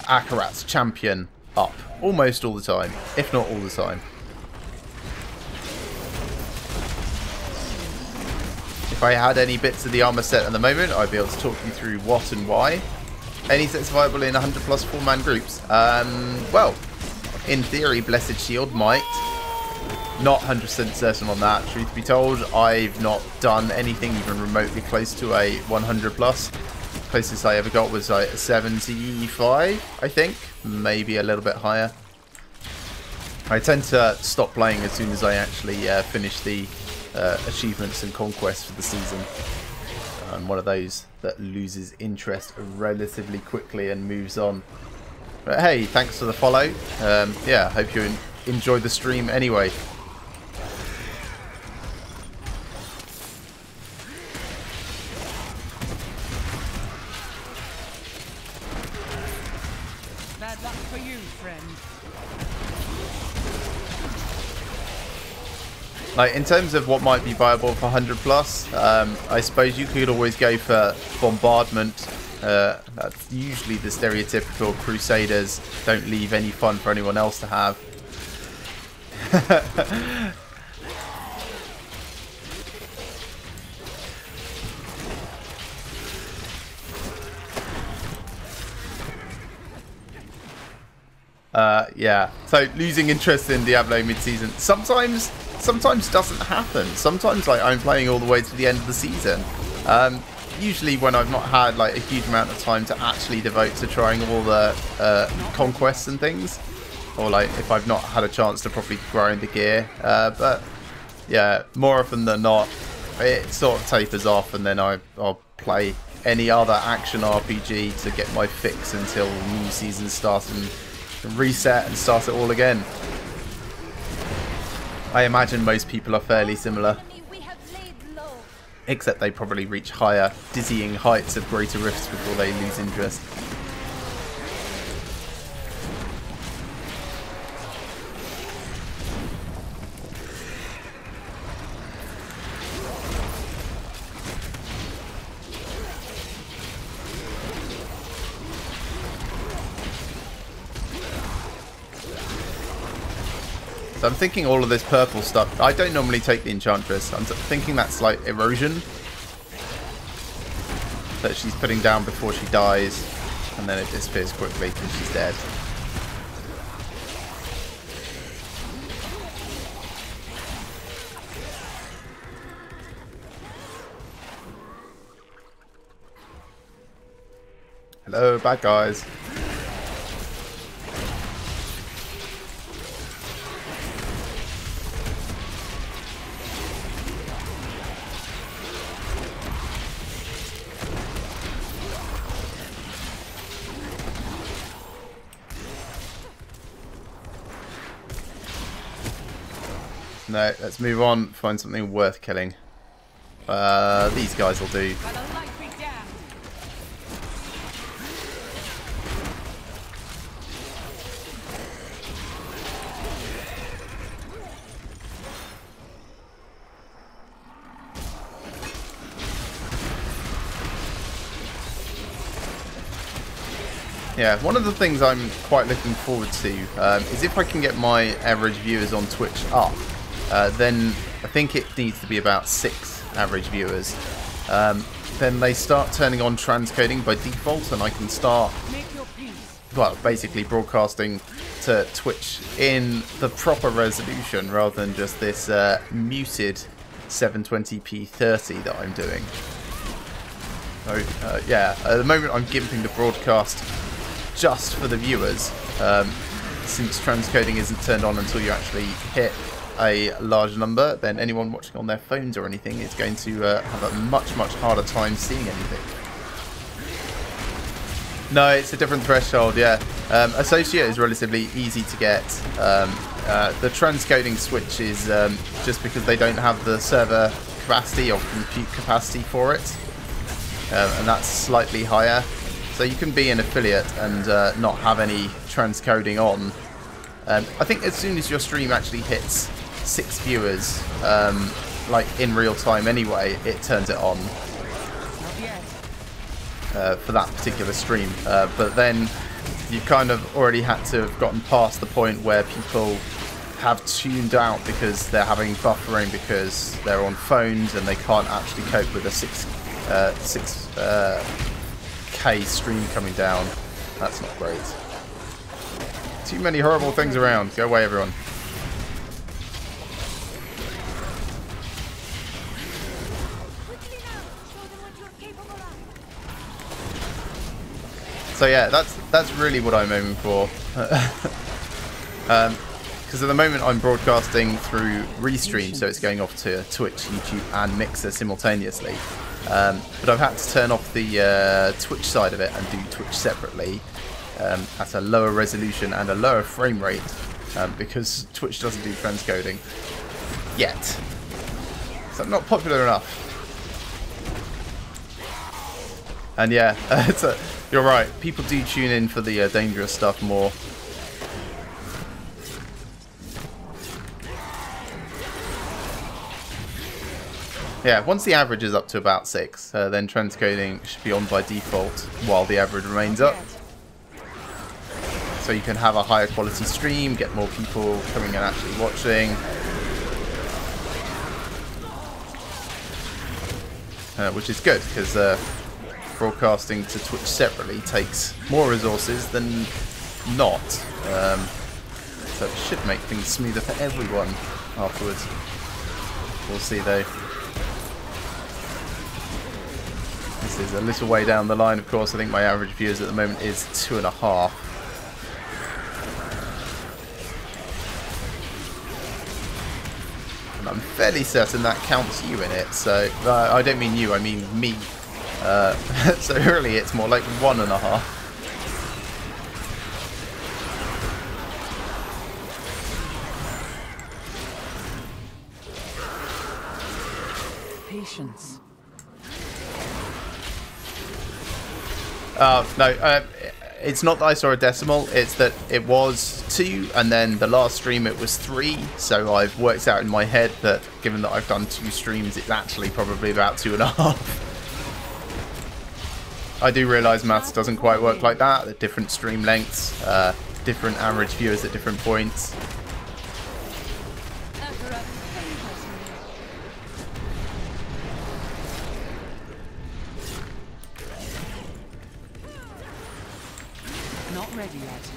Akarat's champion up almost all the time, if not all the time. If I had any bits of the armour set at the moment, I'd be able to talk you through what and why. Any sets viable in 100 plus 4-man groups? Well, in theory, Blessed Shield might. Not 100% certain on that. Truth be told, I've not done anything even remotely close to a 100 plus. Closest I ever got was like 75, I think. Maybe a little bit higher. I tend to stop playing as soon as I actually finish the achievements and conquests for the season. I'm one of those that loses interest relatively quickly and moves on. But hey, thanks for the follow. Yeah, hope you enjoy the stream anyway. Bad luck for you, friend. Like, in terms of what might be viable for 100 plus, I suppose you could always go for bombardment. That's usually the stereotypical Crusaders don't leave any fun for anyone else to have. Yeah, so losing interest in Diablo mid-season sometimes doesn't happen. Sometimes like I'm playing all the way to the end of the season. Usually when I've not had like a huge amount of time to actually devote to trying all the conquests and things, or like if I've not had a chance to properly grind the gear. But yeah, more often than not, it sort of tapers off, and then I'll play any other action RPG to get my fix until the new season starts and reset and start it all again. I imagine most people are fairly similar, except they probably reach higher, dizzying heights of greater rifts before they lose interest. So I'm thinking all of this purple stuff. I don't normally take the Enchantress. I'm thinking that's like erosion that she's putting down before she dies, and then it disappears quickly because she's dead. Hello, bad guys. No, let's move on, find something worth killing. These guys will do. Yeah, one of the things I'm quite looking forward to is if I can get my average viewers on Twitch up, then I think it needs to be about 6 average viewers. Then they start turning on transcoding by default, and I can start, well, basically broadcasting to Twitch in the proper resolution rather than just this muted 720p 30 that I'm doing. So yeah, at the moment I'm gimping the broadcast just for the viewers, since transcoding isn't turned on until you actually hit a large number. Then anyone watching on their phones or anything is going to have a much harder time seeing anything. No, it's a different threshold, yeah. Associate is relatively easy to get. The transcoding switch is just because they don't have the server capacity or compute capacity for it, and that's slightly higher. So you can be an affiliate and not have any transcoding on. I think as soon as your stream actually hits 6 viewers, like in real time anyway, it turns it on. For that particular stream, but then you kind of already had to have gotten past the point where people have tuned out because they're having buffering because they're on phones and they can't actually cope with a 6K stream coming down. That's not great. Too many horrible things around. Go away, everyone. So yeah, that's really what I'm aiming for. Because at the moment I'm broadcasting through Restream, so it's going off to Twitch, YouTube and Mixer simultaneously. But I've had to turn off the Twitch side of it and do Twitch separately at a lower resolution and a lower frame rate, because Twitch doesn't do transcoding yet. So I'm not popular enough. And yeah, you're right, people do tune in for the dangerous stuff more. Yeah, once the average is up to about 6, then transcoding should be on by default while the average remains up. So you can have a higher quality stream, get more people coming and actually watching. Which is good, because broadcasting to Twitch separately takes more resources than not. So it should make things smoother for everyone afterwards. We'll see though. This is a little way down the line, of course. I think my average viewers at the moment is 2.5. And I'm fairly certain that counts you in it, so I don't mean you, I mean me. So really it's more like 1.5. Patience. No, it's not that I saw a decimal, it's that it was 2 and then the last stream it was 3, so I've worked out in my head that given that I've done 2 streams it's actually probably about 2.5. I do realise maths doesn't quite work like that, the different stream lengths, different average viewers at different points. Not ready yet.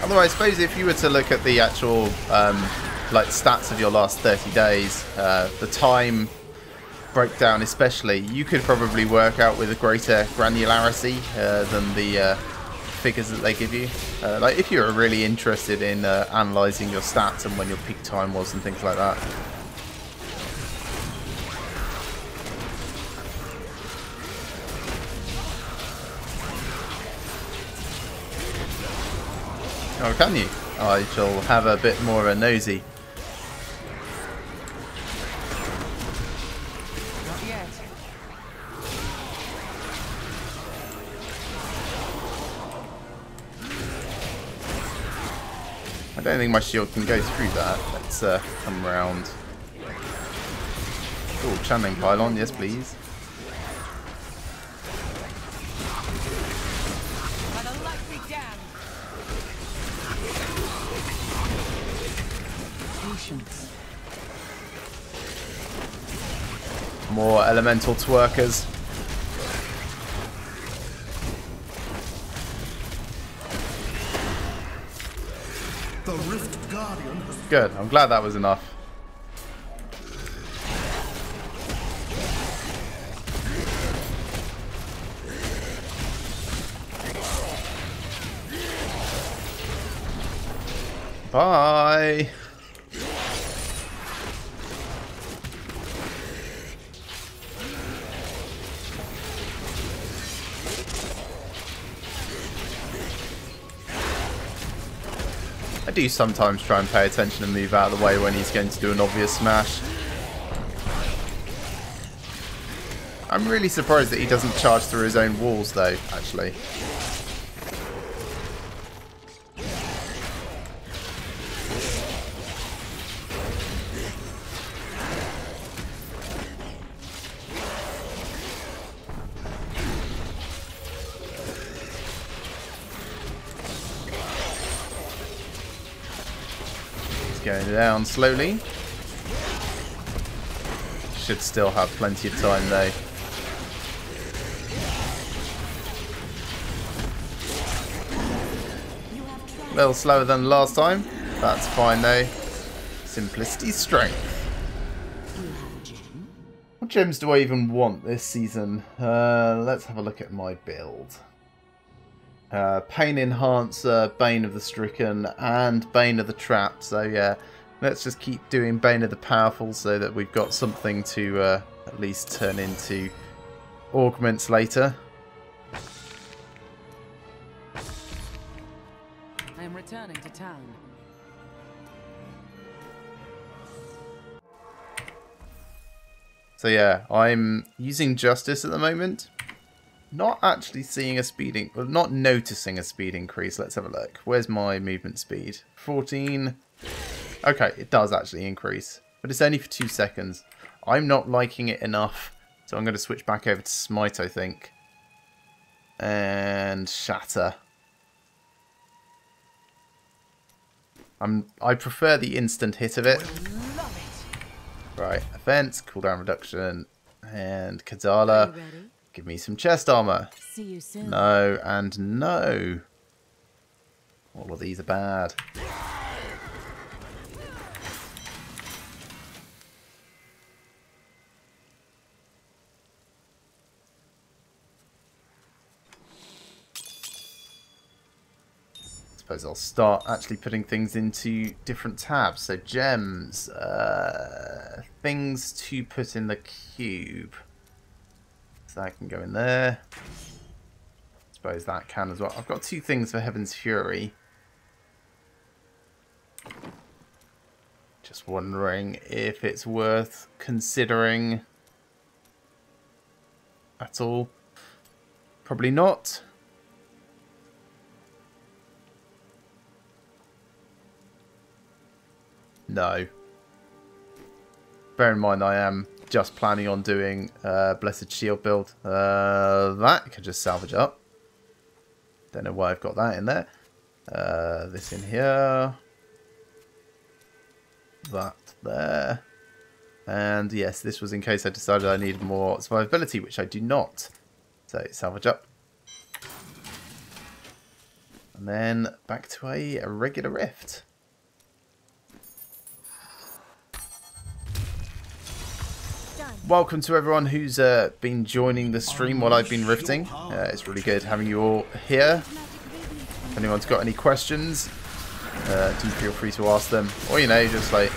Although I suppose if you were to look at the actual like stats of your last 30 days, the time breakdown especially, you could probably work out with a greater granularity than the figures that they give you. Like if you're really interested in analysing your stats and when your peak time was and things like that. Oh, can you? I shall have a bit more of a nosy. Not yet. I don't think my shield can go through that. Let's come around. Oh, channeling pylon, yes please. By the light be damned. Patience. More elemental twerkers. The Rift Guardian has Good, I'm glad that was enough. Bye. I do sometimes try and pay attention and move out of the way when he's going to do an obvious smash. I'm really surprised that he doesn't charge through his own walls though, actually. Going down slowly. Should still have plenty of time though. A little slower than last time. That's fine though. Simplicity, strength. What gems do I even want this season? Let's have a look at my build. Pain Enhancer, Bane of the Stricken, and Bane of the Trapped. So yeah, let's just keep doing Bane of the Powerful so that we've got something to at least turn into augments later. I am returning to town. So yeah, I'm using Justice at the moment. Not actually seeing a speed, well, not noticing a speed increase. Let's have a look. Where's my movement speed? 14. Okay, it does actually increase, but it's only for 2 seconds. I'm not liking it enough, so I'm going to switch back over to Smite, I think. And Shatter. I prefer the instant hit of it. Right, offense, cooldown reduction, and Kadala. Give me some chest armor. See you soon. No and no. All of these are bad. Suppose I'll start actually putting things into different tabs. So gems, things to put in the cube. So that can go in there. Suppose that can as well. I've got 2 things for Heaven's Fury. Just wondering if it's worth considering at all. Probably not. No. Bear in mind I am just planning on doing Blessed Shield build. That I can just salvage up. Don't know why I've got that in there. This in here. That there. And yes, this was in case I decided I needed more survivability, which I do not. So salvage up. And then back to a regular rift. Welcome to everyone who's been joining the stream while I've been rifting. It's really good having you all here. If anyone's got any questions, do feel free to ask them. Or, you know, just like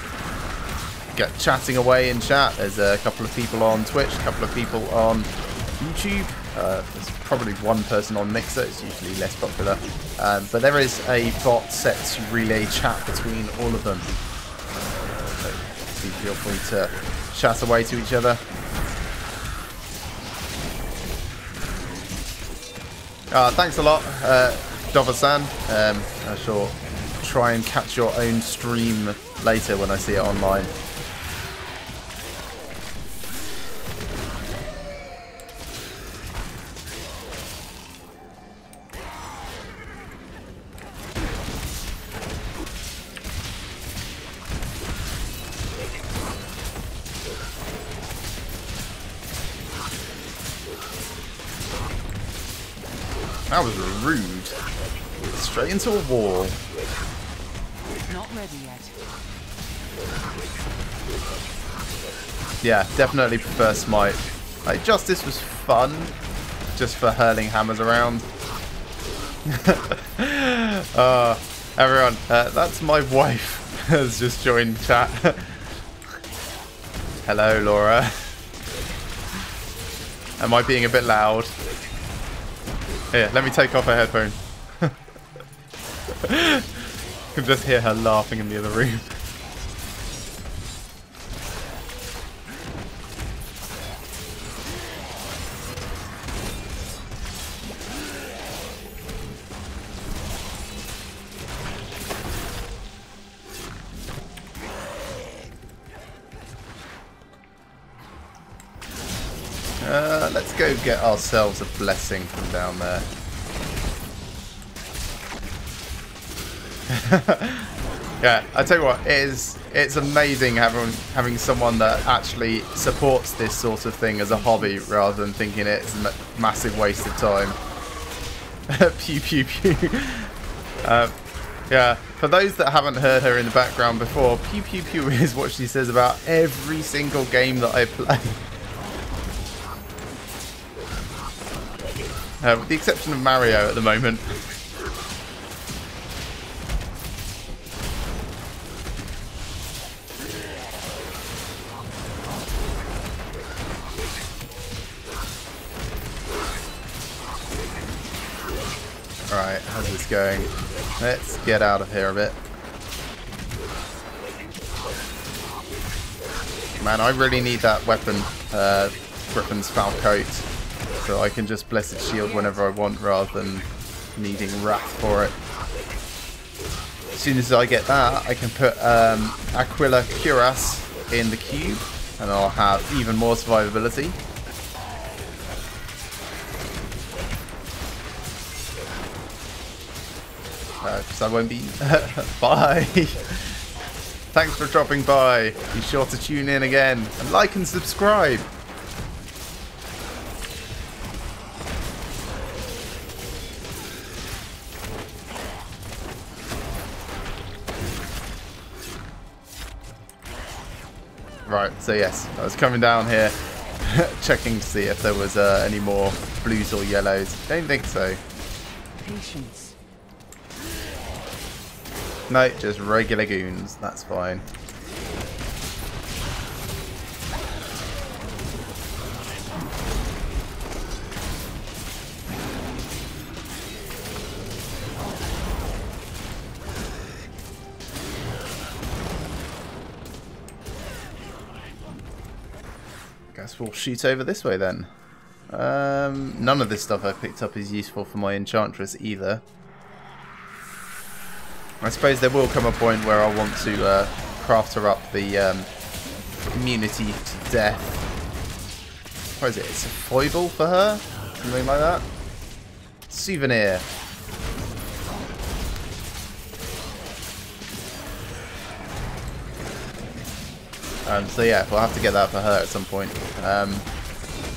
get chatting away in chat. There's a couple of people on Twitch, a couple of people on YouTube. There's probably one person on Mixer. It's usually less popular. But there is a bot set to relay chat between all of them. So do feel free to chat away to each other. Thanks a lot, Dover-san. I shall try and catch your own stream later when I see it online. That was rude. Straight into a wall. Not ready yet. Yeah, definitely prefer Smite. Like, Justice was fun, just for hurling hammers around. Everyone, that's my wife has just joined chat. Hello, Laura. Am I being a bit loud? Here, let me take off her headphone. I can just hear her laughing in the other room. Let's go get ourselves a blessing from down there. Yeah, I tell you what, it's amazing having someone that actually supports this sort of thing as a hobby rather than thinking it's a massive waste of time. Pew pew pew. Yeah, for those that haven't heard her in the background before, pew pew pew is what she says about every single game that I play. With the exception of Mario at the moment. Alright, how's this going? Let's get out of here a bit. Man, I really need that weapon, Griffin's foul coat. So I can just Blessed Shield whenever I want rather than needing Wrath for it. As soon as I get that, I can put Aquila Cuirass in the cube and I'll have even more survivability. Because I won't be... Bye! Thanks for dropping by. Be sure to tune in again and like and subscribe. Right, so yes, I was coming down here, checking to see if there was any more blues or yellows. Don't think so. Patience. No, just regular goons. That's fine. Guess we'll shoot over this way then. None of this stuff I picked up is useful for my Enchantress either. I suppose there will come a point where I want to craft her up the immunity to death. What is it? It's a foible for her? Something like that? Souvenir. So yeah, we'll have to get that for her at some point.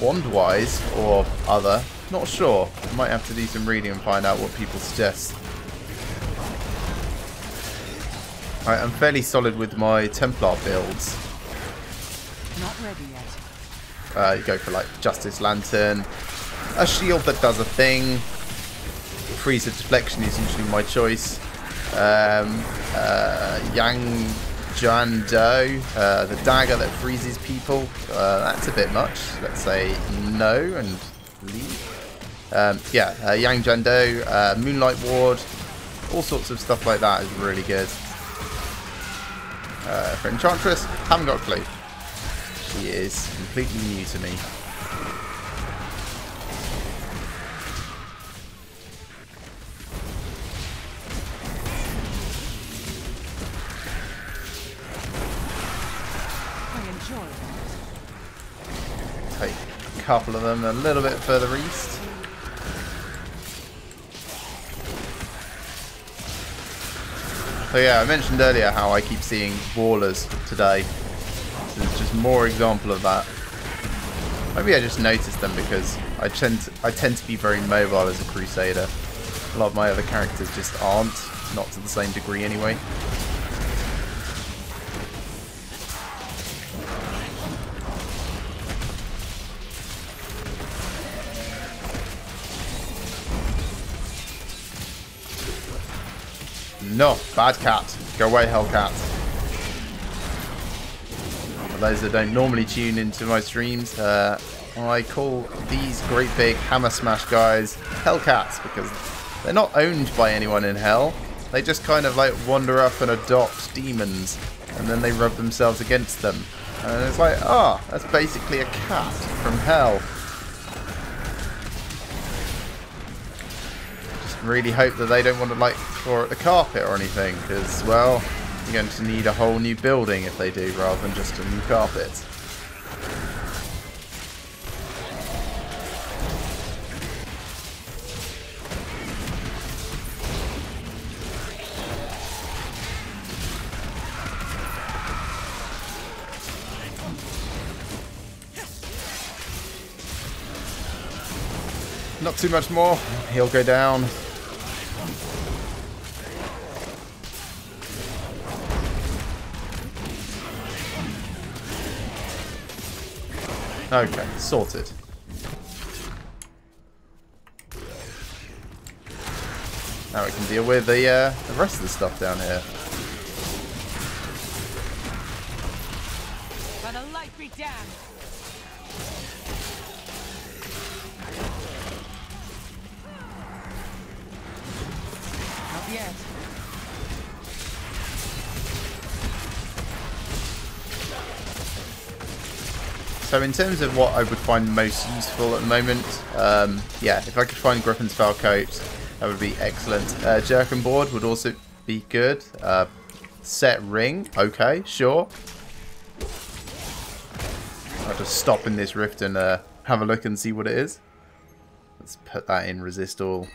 Wand-wise, or other, not sure. I might have to do some reading and find out what people suggest. I'm fairly solid with my Templar builds. Not ready yet. You go for like Justice Lantern, a shield that does a thing. Freeze of Deflection is usually my choice. Yang Jando, the dagger that freezes people. That's a bit much. Let's say no and leave. Yang Jando, Moonlight Ward, all sorts of stuff like that is really good. For Enchantress, haven't got a clue. She is completely new to me. I enjoy that. Take a couple of them a little bit further east. So yeah, I mentioned earlier how I keep seeing Wallers today. So there's just more example of that. Maybe I just noticed them because I tend to be very mobile as a Crusader. A lot of my other characters just aren't, not to the same degree anyway. No, bad cat. Go away, Hellcat. For those that don't normally tune into my streams, I call these great big hammer smash guys Hellcats because they're not owned by anyone in Hell. They just kind of like wander up and adopt demons and then they rub themselves against them. And it's like, oh, that's basically a cat from Hell. Really hope that they don't want to like throw at the carpet or anything, because well, you're going to need a whole new building if they do, rather than just a new carpet. Not too much more, he'll go down. Okay, sorted. Now we can deal with the rest of the stuff down here. By the light be damned. Not yet. So in terms of what I would find most useful at the moment, yeah, if I could find Griffin's Foul Coat, that would be excellent. Jerkin Board would also be good. Set Ring, okay, sure. I'll just stop in this rift and have a look and see what it is. Let's put that in Resist All.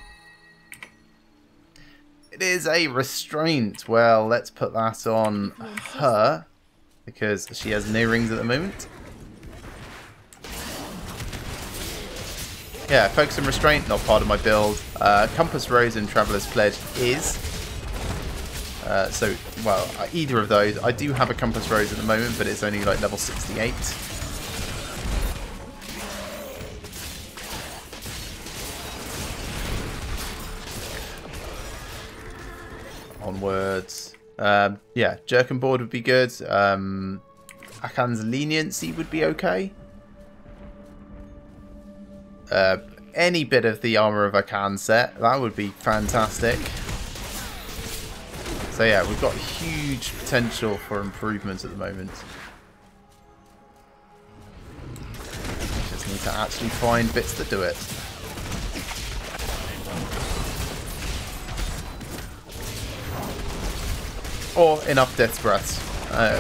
It is a Restraint. Well, let's put that on her, because she has no rings at the moment. Yeah, Focus and Restraint, not part of my build. Compass Rose and Traveller's Pledge is. So, well, either of those. I do have a Compass Rose at the moment, but it's only like level 68. Onwards. Yeah, Jerkin Board would be good. Akan's Leniency would be okay. Any bit of the Armour of Akan set, that would be fantastic. So yeah, we've got huge potential for improvement at the moment. Just need to actually find bits that do it. Or enough Death's Breaths.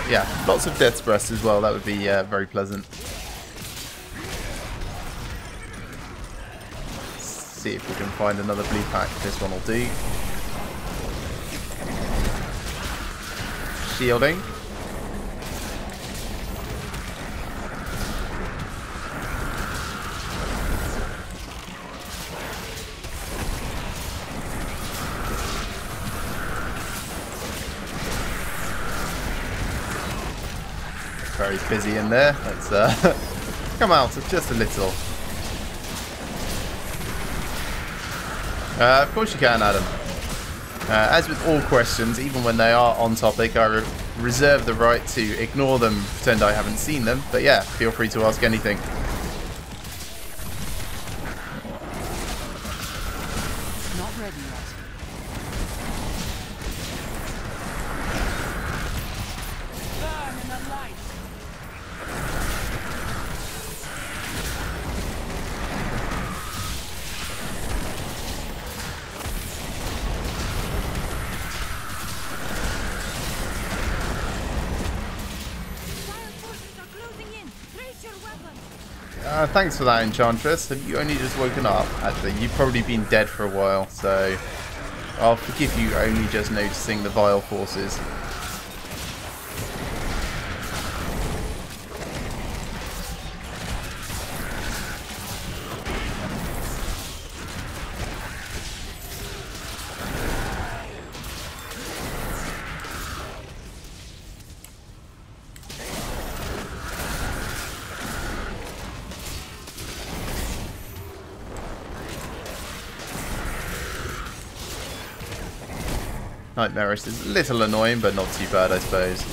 Yeah, lots of Death's Breaths as well, that would be very pleasant. See if we can find another blue pack. This one will do. Shielding. Very busy in there. Let's come out just a little. Of course you can, Adam. As with all questions, even when they are on topic, I reserve the right to ignore them, pretend I haven't seen them. But yeah, feel free to ask anything. Not ready yet. Burn in the light. Thanks for that, Enchantress. Have you only just woken up? Actually, you've probably been dead for a while, so I'll forgive you only just noticing the vile forces. Nightmarish is a little annoying, but not too bad, I suppose.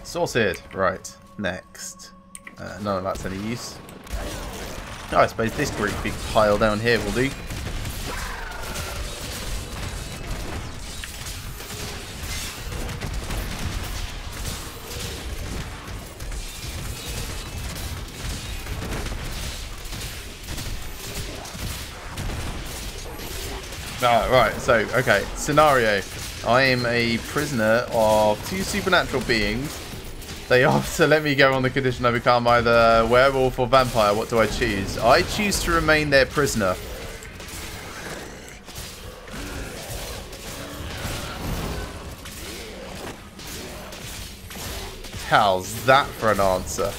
Sorted. Right, next. None of that's any use. Oh, I suppose this great big pile down here will do. Oh, right, so, okay, scenario. I am a prisoner of two supernatural beings. They offer to let me go on the condition I become either werewolf or vampire. What do I choose? I choose to remain their prisoner. How's that for an answer?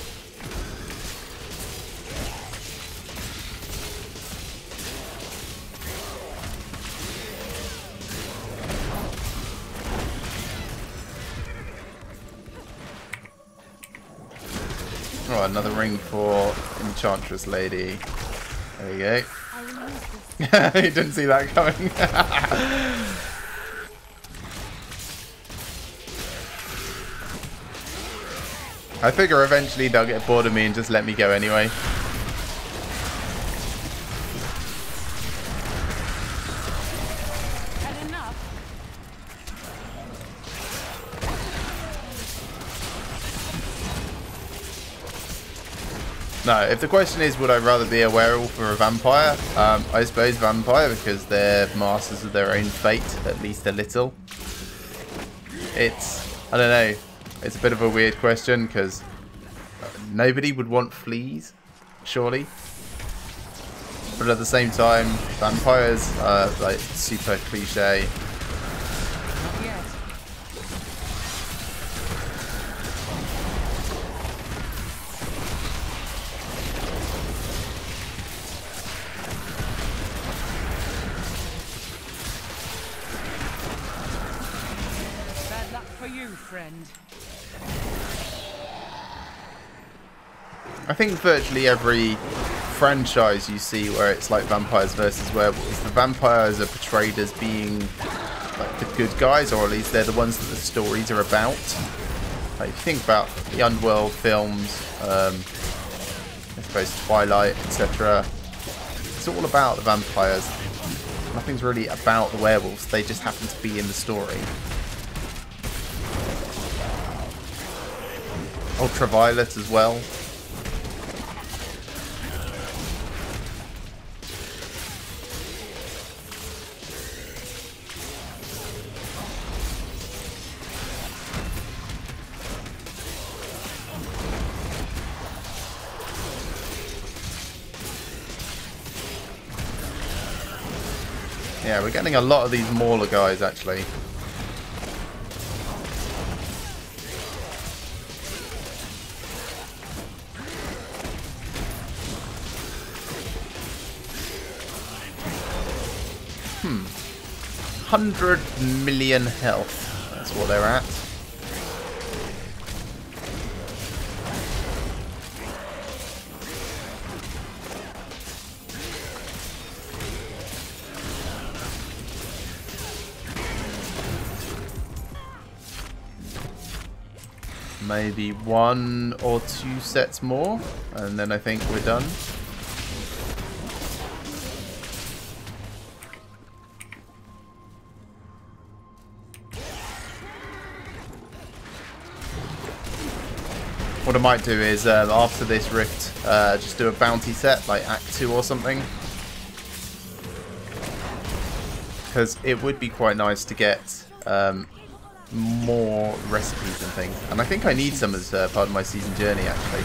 Oh, another ring for Enchantress Lady. There you go. You didn't see that coming. I figure eventually they'll get bored of me and just let me go anyway. Had enough? No, if the question is would I rather be a werewolf or a vampire, I suppose vampire because they're masters of their own fate, at least a little. It's, I don't know, it's a bit of a weird question because nobody would want fleas, surely. But at the same time, vampires are like super cliche. Not yet. Bad luck for you, friend. I think virtually every franchise you see where it's like vampires versus werewolves, the vampires are portrayed as being like the good guys, or at least they're the ones that the stories are about. Like if you think about the Underworld films, I suppose Twilight, etc. It's all about the vampires. Nothing's really about the werewolves, they just happen to be in the story. Ultraviolet as well. Yeah, we're getting a lot of these Mauler guys, actually. Hmm. 100 million health. That's what they're at. Maybe 1 or 2 sets more, and then I think we're done. What I might do is, after this rift, just do a bounty set, like Act 2 or something. Because it would be quite nice to get more recipes and things, and I think I need some as part of my season journey, actually.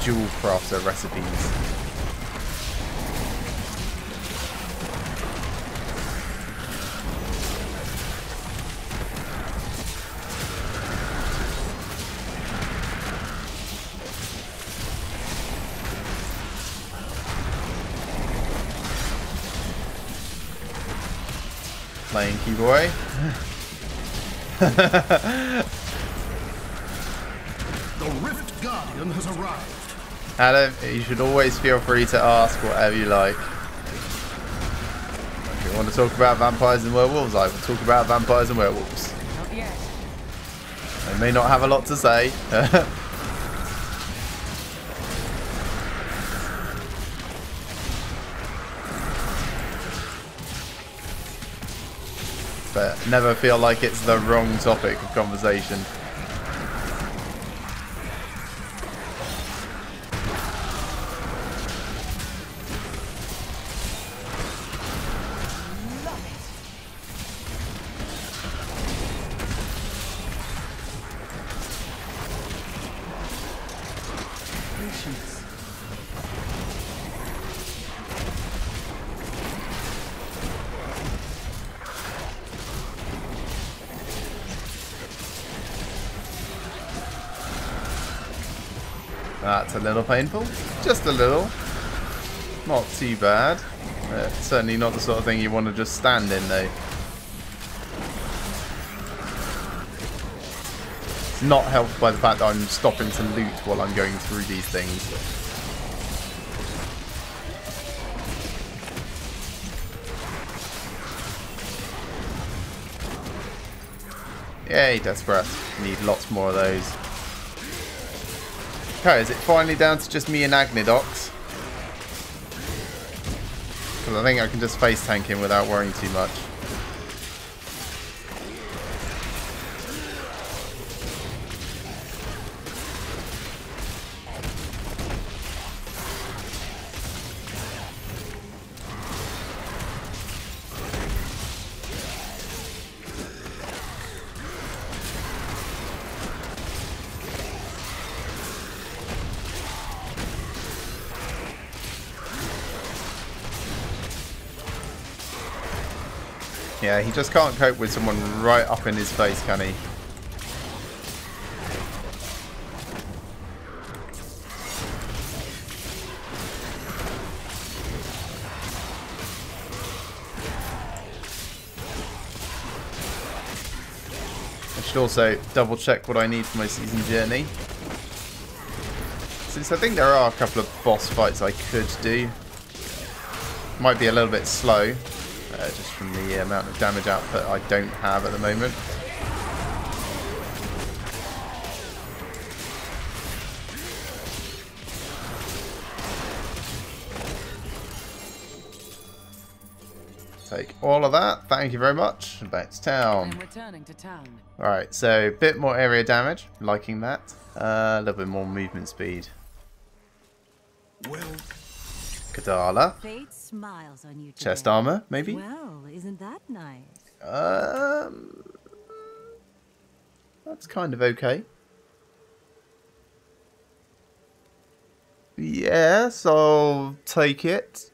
Jewel crafter recipes. Playing key boy. The Rift Guardian has arrived. Adam, you should always feel free to ask whatever you like. If you want to talk about vampires and werewolves, I will talk about vampires and werewolves. Not yet. I may not have a lot to say. But never feel like it's the wrong topic of conversation. That's a little painful. Just a little. Not too bad. Certainly not the sort of thing you want to just stand in, though. It's not helped by the fact that I'm stopping to loot while I'm going through these things. Yay, Death's Breath. Need lots more of those. Okay, is it finally down to just me and Agnidox? Because I think I can just face tank him without worrying too much. Yeah, he just can't cope with someone right up in his face, can he? I should also double check what I need for my season journey. Since I think there are a couple of boss fights I could do. Might be a little bit slow. Just from the amount of damage output I don't have at the moment. Take all of that. Thank you very much. Back to town. I'm returning to town. Alright, so a bit more area damage. Liking that. A little bit more movement speed. Well, Kadala. Fate smiles on you today. Chest armor, maybe? Well, isn't that nice? That's kind of okay. Yes, I'll take it.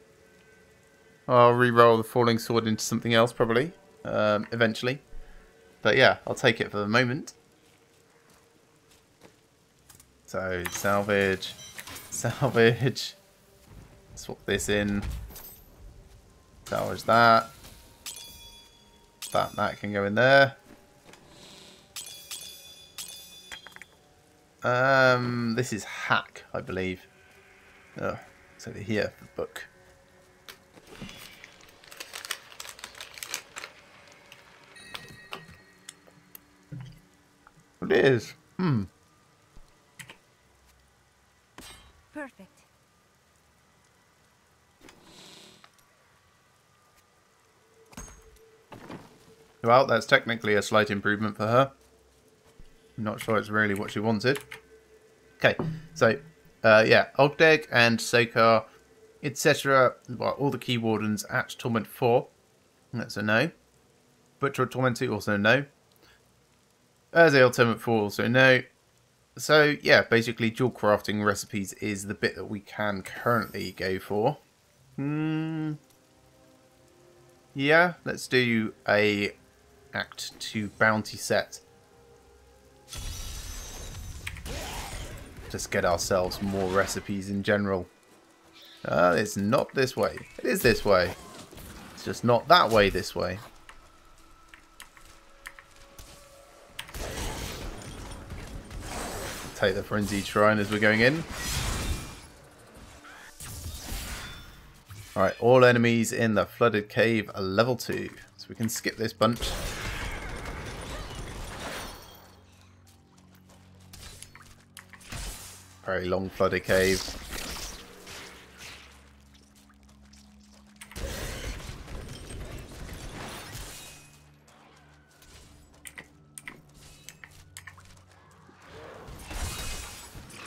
I'll re-roll the falling sword into something else probably, eventually. But yeah, I'll take it for the moment. So salvage, salvage. Swap this in. Salvage that. That can go in there. This is hack, I believe. Oh, it's over here, the book. It is. Perfect. Well, that's technically a slight improvement for her. I'm not sure it's really what she wanted. Okay, so, yeah, Ogdeg and Sokar, etc. Well, all the key wardens at Torment 4. That's a no. Butcher at Torment 2, also no. Azrael Torment 4, also no. So, yeah, basically dual crafting recipes is the bit that we can currently go for. Yeah, let's do a Act 2 bounty set. Just get ourselves more recipes in general. It's not this way. It is this way. It's just not that way this way. take the Frenzied Shrine as we're going in. Alright, all enemies in the Flooded Cave are level 2. So we can skip this bunch. Very long Flooded Cave.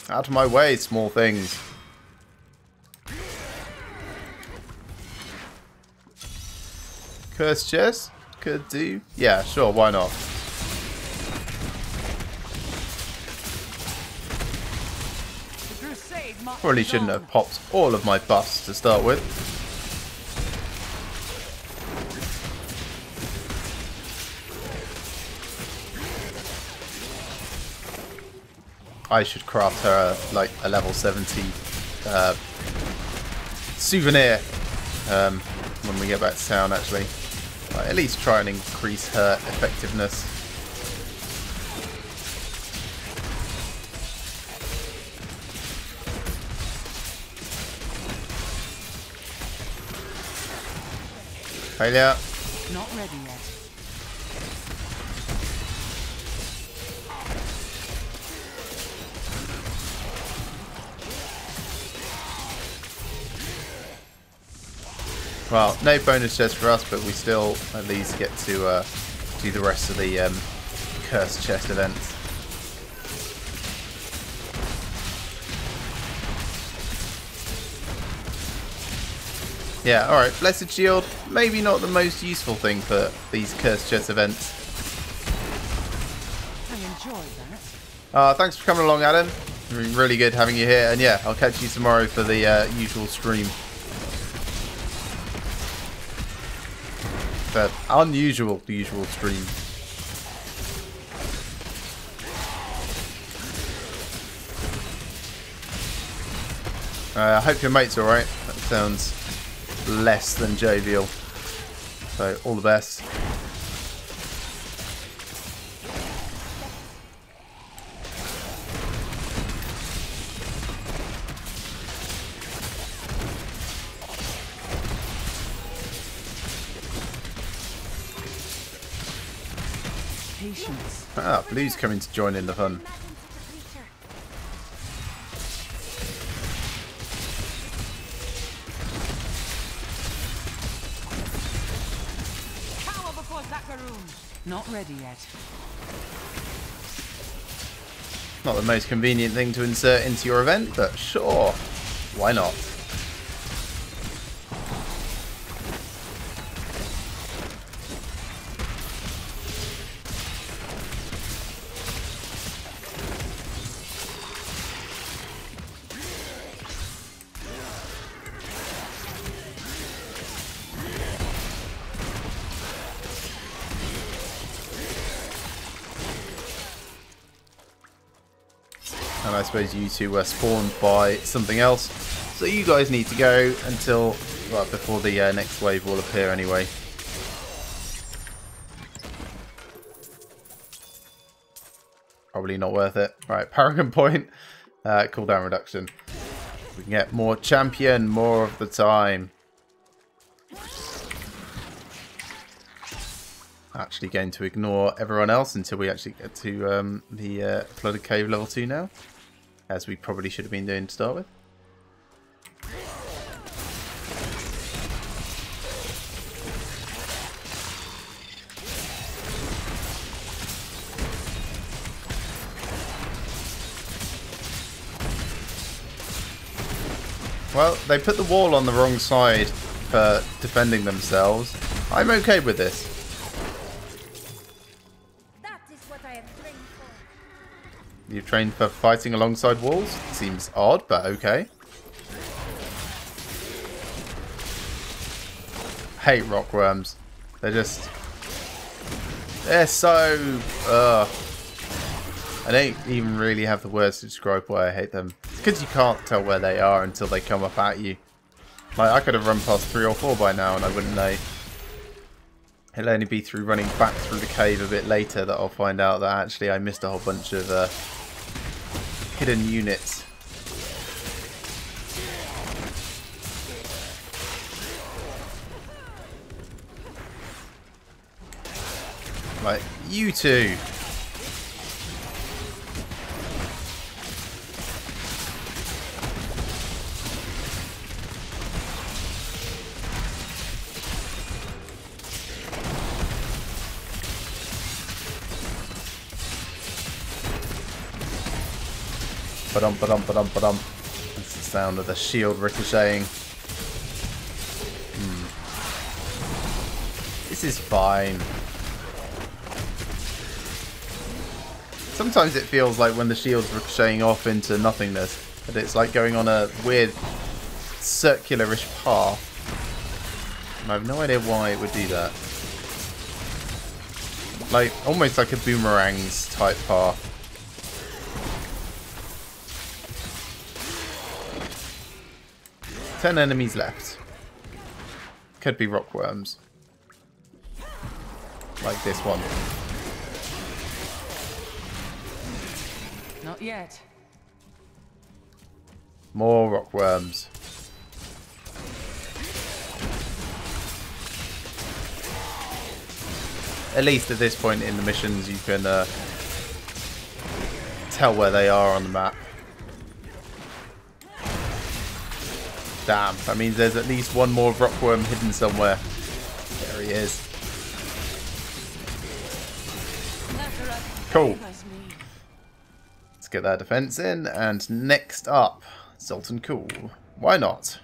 Out of my way, small things. Cursed chest? Could do. Yeah, sure, why not? The crusade marches Probably shouldn't on. have popped all of my buffs to start with. I should craft her like a level 70 souvenir when we get back to town, actually. At least try and increase her effectiveness. Failure. Not ready yet. Well, no bonus chest for us, but we still at least get to do the rest of the cursed chest events. Yeah, alright, Blessed Shield, maybe not the most useful thing for these cursed chest events. I enjoyed that. Thanks for coming along, Adam. Really good having you here, and yeah, I'll catch you tomorrow for the usual stream. The unusual stream. I hope your mate's alright. That sounds less than jovial. So, all the best. Patience. Ah, Blue's coming to join in the fun. Cower before Zakaroon. Not ready yet. Not the most convenient thing to insert into your event, but sure, why not? And I suppose you two were spawned by something else. So you guys need to go until, well, before the next wave will appear anyway. Probably not worth it. Right, Paragon Point. Cooldown reduction. We can get more champion more of the time. Actually going to ignore everyone else until we actually get to the Flooded Cave level 2 now. As we probably should have been doing to start with. Well, they put the wall on the wrong side for defending themselves. I'm okay with this. That is what I am trained for. You've trained for fighting alongside walls? Seems odd, but okay. Hate rockworms. They're so... I don't even really have the words to describe why I hate them. It's because you can't tell where they are until they come up at you. Like, I could have run past 3 or 4 by now and I wouldn't know. It'll only be through running back through the cave a bit later that I'll find out that actually I missed a whole bunch of hidden units. Like, you two. Ba-dum, ba-dum, ba-dum, ba-dum. That's the sound of the shield ricocheting. This is fine. Sometimes it feels like when the shield's ricocheting off into nothingness, that it's like going on a weird circular-ish path. And I have no idea why it would do that. Like, almost like a boomerangs type path. Ten enemies left. Could be rockworms. Like this one. Not yet. More rockworms. At least at this point in the missions you can tell where they are on the map. Damn, that means there's at least one more rockworm hidden somewhere. There he is. Cool. Let's get that defense in, and next up, Zoltan Cool. Why not?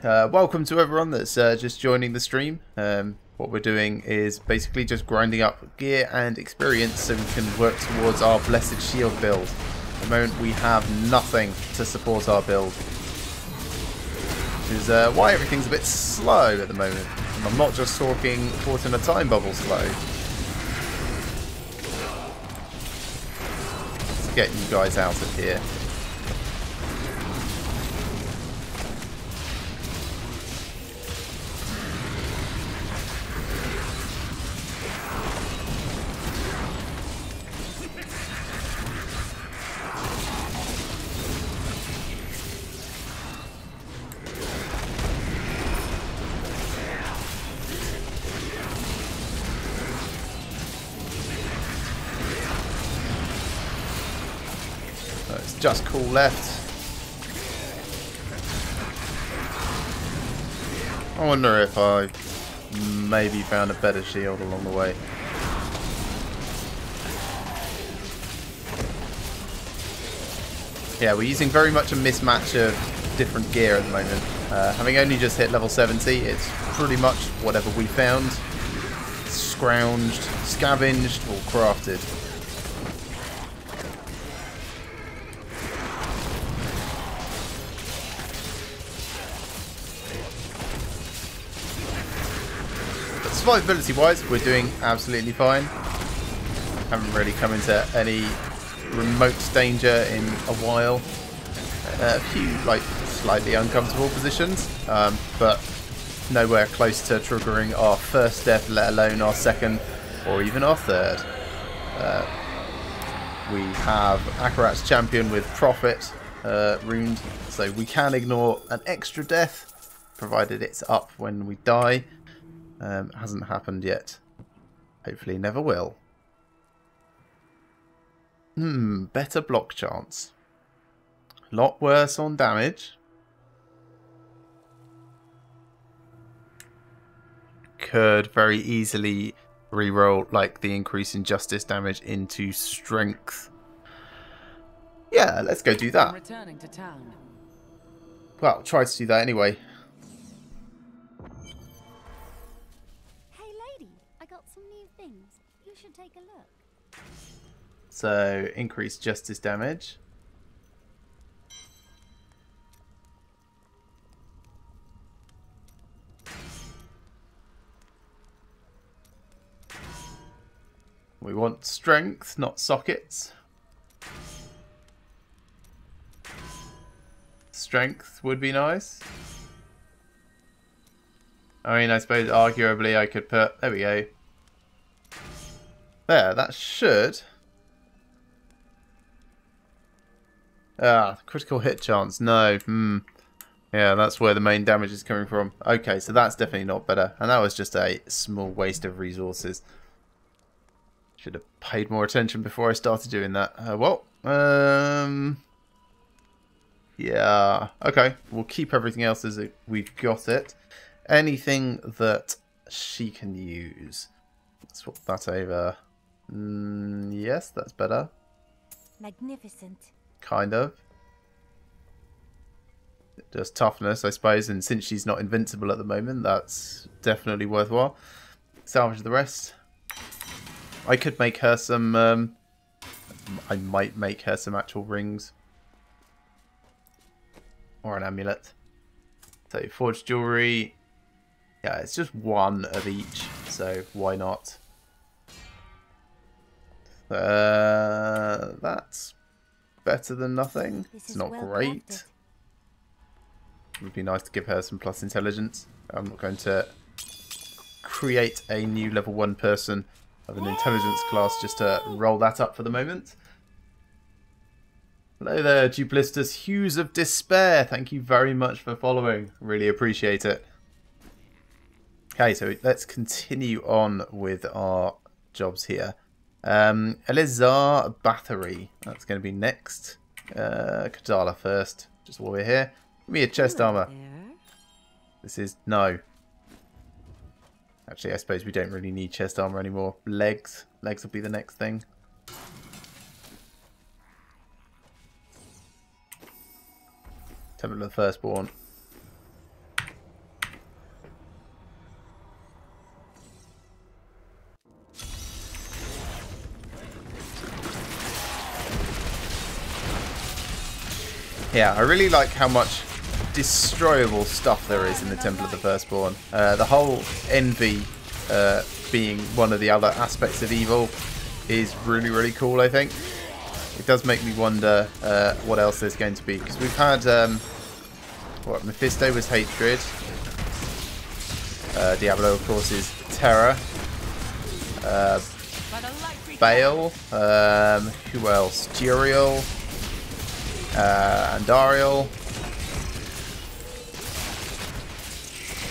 Welcome to everyone that's just joining the stream. What we're doing is basically just grinding up gear and experience so we can work towards our Blessed Shield build. At the moment we have nothing to support our build. Which is why everything's a bit slow at the moment. And I'm not just talking caught in a time bubble slow. Let's get you guys out of here. Just Cool left. I wonder if I maybe found a better shield along the way. Yeah, we're using very much a mismatch of different gear at the moment. Having only just hit level 70, it's pretty much whatever we found. Scrounged, scavenged, or crafted. Survivability wise, we're doing absolutely fine. Haven't really come into any remote danger in a while. A few like slightly uncomfortable positions, but nowhere close to triggering our first death, let alone our second or even our third. We have Akarat's champion with Prophet ruined, so we can ignore an extra death, provided it's up when we die. Hasn't happened yet. Hopefully never will. Better block chance. Lot worse on damage. Could very easily reroll like the increase in justice damage into strength. Yeah, let's go do I'm that. returning to town. Well, try to do that anyway. Things. You should take a look. So, increased justice damage. We want strength, not sockets. Strength would be nice. I mean, I suppose arguably I could put... There we go. There, that should... critical hit chance. No. Yeah, that's where the main damage is coming from. Okay, so that's definitely not better. And that was just a small waste of resources. Should have paid more attention before I started doing that. Yeah. Okay, we'll keep everything else as we've got it. Anything that she can use. Let's swap that over. Yes, that's better. Magnificent. Kind of. Just toughness, I suppose, and since she's not invincible at the moment, that's definitely worthwhile. Salvage the rest. I could make her some... I might make her some actual rings. Or an amulet. So, forged jewellery. Yeah, it's just one of each, so why not? That's better than nothing. It's not great. Crafted. It would be nice to give her some plus intelligence. I'm not going to create a new level 1 person of an intelligence class just to roll that up for the moment. Hello there, Duplistus Hues of Despair. Thank you very much for following. Really appreciate it. Okay, so let's continue on with our jobs here. Elizar Battery. That's going to be next. Kadala first, just while we're here. Give me a chest armor. This is... no. Actually, I suppose we don't really need chest armor anymore. Legs. Legs will be the next thing. Temple of the Firstborn. Yeah, I really like how much destroyable stuff there is in the Temple of the Firstborn. The whole envy being one of the other aspects of evil is really, really cool, I think. It does make me wonder what else there's going to be. Because we've had, what, Mephisto was hatred. Diablo, of course, is terror. Baal. Who else? Duriel. Andariel.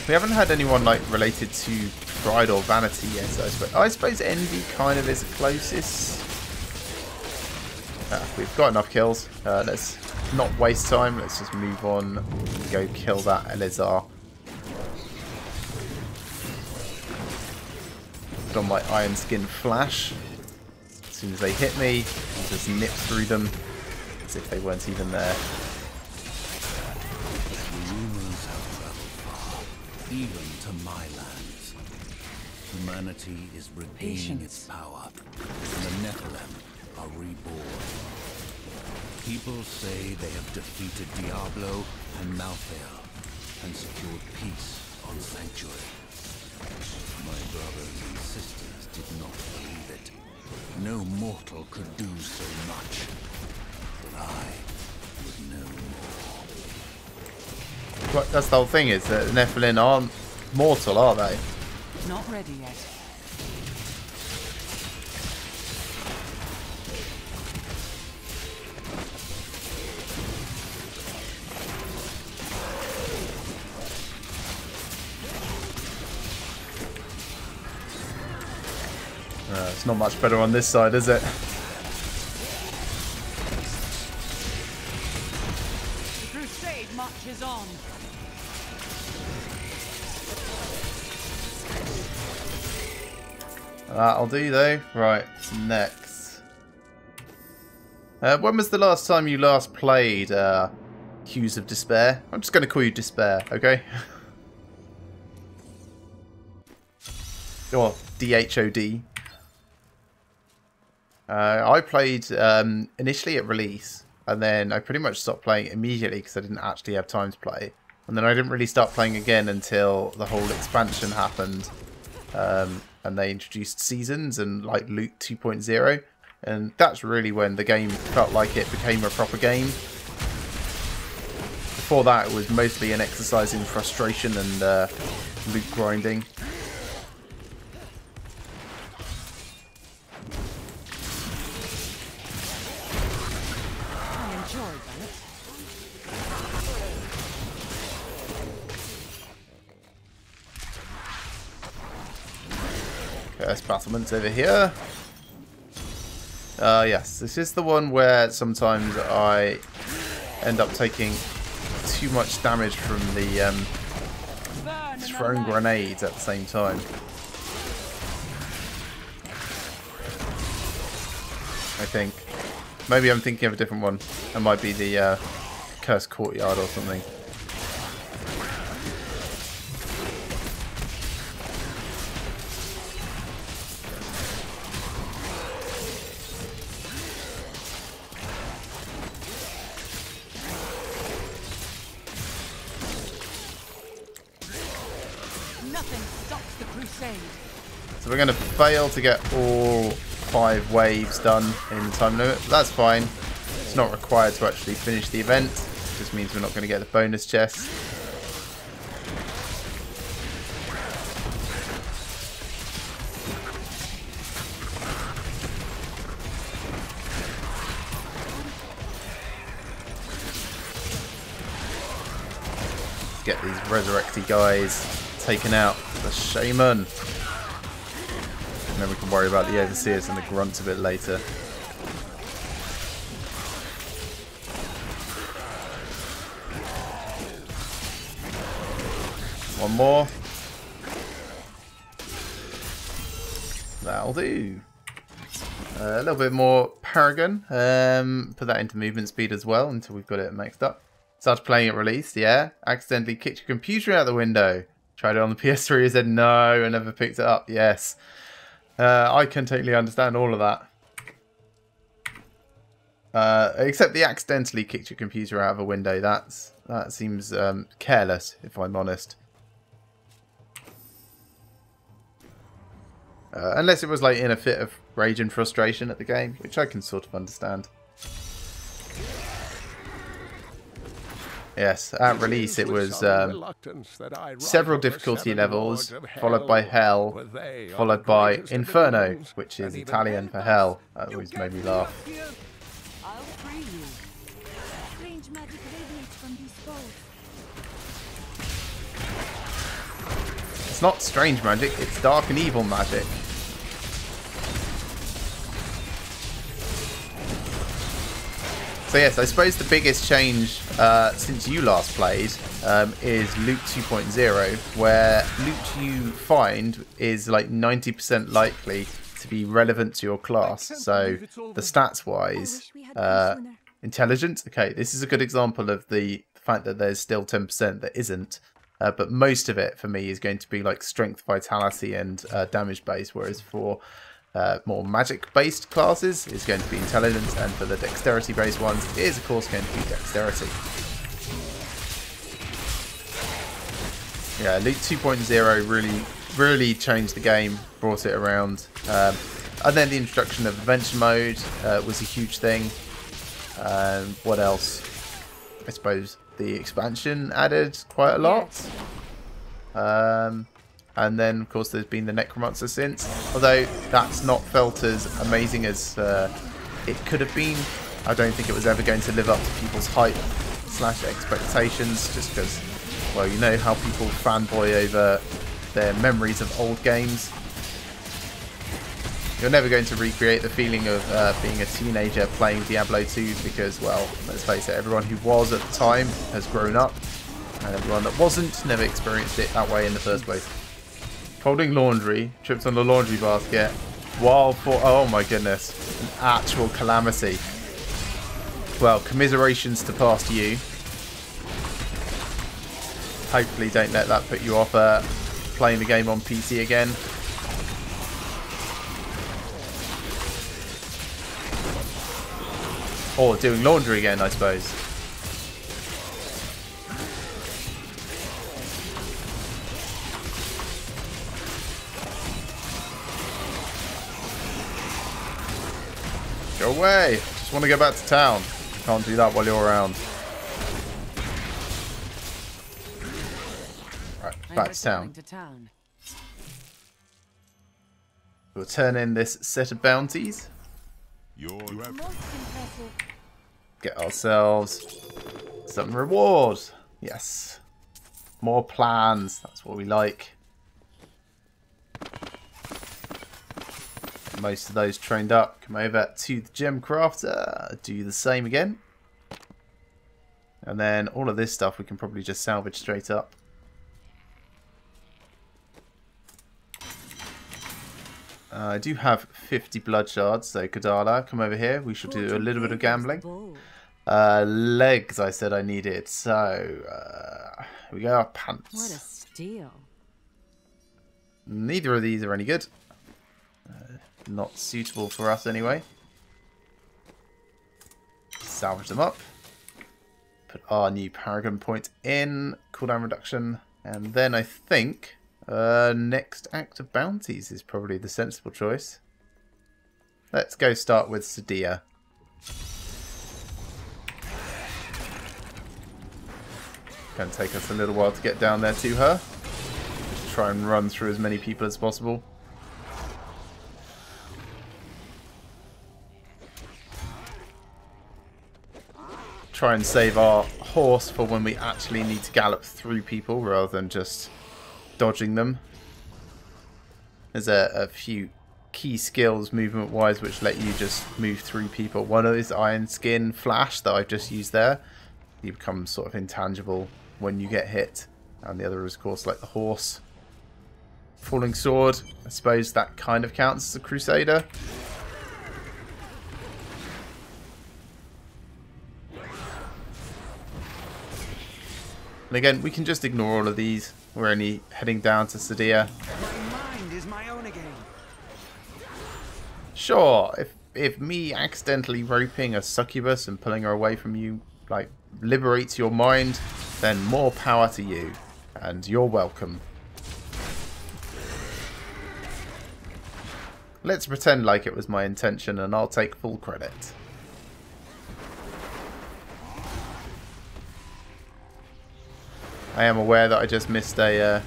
We haven't had anyone like related to pride or vanity yet, so I suppose envy kind of is the closest. We've got enough kills. Let's not waste time. Let's just move on and go kill that Elizar. Got my Iron Skin Flash. As soon as they hit me, I'll just nip through them as if they weren't even there. Even to my lands, humanity is regaining its power, and the Nephilim are reborn. People say they have defeated Diablo and Malthael and secured peace on Sanctuary. My brothers and sisters did not believe it. No mortal could do so much, but I would know more. What, that's the whole thing, is that the Nephilim aren't mortal, are they? Not ready yet. It's not much better on this side, is it? The crusade marches on. That'll do though. Right, next. When was the last time you last played Hues of Despair? I'm just going to call you Despair, okay? Or DHOD. I played initially at release, and then I pretty much stopped playing immediately because I didn't actually have time to play. And then I didn't really start playing again until the whole expansion happened. And they introduced seasons and like Loot 2.0. And that's really when the game felt like it became a proper game. Before that, it was mostly an exercise in frustration and loot grinding. I enjoy that. Okay, there's battlements over here. Yes, this is the one where sometimes I end up taking too much damage from the throwing grenades at the same time. I think. Maybe I'm thinking of a different one. It might be the Cursed Courtyard or something. Nothing stops the crusade. So we're going to fail to get all 5 waves done in the time limit. But that's fine. It's not required to actually finish the event. It just means we're not going to get the bonus chest. Get these resurrecty guys taken out. The shaman. And then we can worry about the overseers and the grunts a bit later. One more. That'll do. A little bit more Paragon. Put that into movement speed as well until we've got it maxed up. Started playing it released, yeah. Accidentally kicked your computer out the window. Tried it on the PS3 and said no and never picked it up. Yes. I can totally understand all of that. Except the accidentally kicked your computer out of a window. That seems careless, if I'm honest. Unless it was like in a fit of rage and frustration at the game, which I can sort of understand. Yes, at release it was several difficulty levels, followed by Hell, followed by Inferno, which is Italian for Hell. That always made me laugh. I'll free you. Strange magic radiates from these foes. It's not strange magic, it's dark and evil magic. So yes, I suppose the biggest change since you last played is Loot 2.0, where loot you find is like 90% likely to be relevant to your class. So the stats wise, intelligence, okay, this is a good example of the fact that there's still 10% that isn't. But most of it for me is going to be like strength, vitality and damage based, whereas for more magic-based classes is going to be intelligence, and for the dexterity-based ones it is of course going to be dexterity. Yeah, Loot 2.0 really changed the game, brought it around. And then the introduction of Adventure Mode was a huge thing. What else? I suppose the expansion added quite a lot. And then, of course, there's been the Necromancer since. Although that's not felt as amazing as it could have been. I don't think it was ever going to live up to people's hype / expectations. Just because, well, you know how people fanboy over their memories of old games. You're never going to recreate the feeling of being a teenager playing Diablo 2 because, well, let's face it, everyone who was at the time has grown up. And everyone that wasn't never experienced it that way in the first place. Folding laundry, tripped on the laundry basket, while for, oh my goodness, an actual calamity. Well, commiserations to past you. Hopefully don't let that put you off playing the game on PC again. Or doing laundry again, I suppose. Go away! Just want to go back to town. Can't do that while you're around. Right. Back to town. We'll turn in this set of bounties. Get ourselves some rewards. Yes. More plans. That's what we like. Most of those trained up. Come over to the gem crafter. Do the same again. And then all of this stuff we can probably just salvage straight up. I do have 50 blood shards, so Kadala, come over here. We shall do a little bit of gambling. Legs, I said I needed. So, here we go. Pants. What a steal. Neither of these are any good. Not suitable for us anyway. Salvage them up. Put our new Paragon point in. Cooldown reduction. And then I think next act of bounties is probably the sensible choice. Let's go start with Sadia. Going to take us a little while to get down there to her. Just try and run through as many people as possible. Try and save our horse for when we actually need to gallop through people rather than just dodging them. There's a few key skills movement wise which let you just move through people. One is Iron Skin Flash that I've just used there. You become sort of intangible when you get hit. And the other is of course like the horse. Falling Sword, I suppose that kind of counts as a Crusader. And again, we can just ignore all of these. We're only heading down to Sadia. My mind is my own again. Sure, if me accidentally roping a succubus and pulling her away from you, like, liberates your mind, then more power to you. And you're welcome. Let's pretend like it was my intention and I'll take full credit. I am aware that I just missed a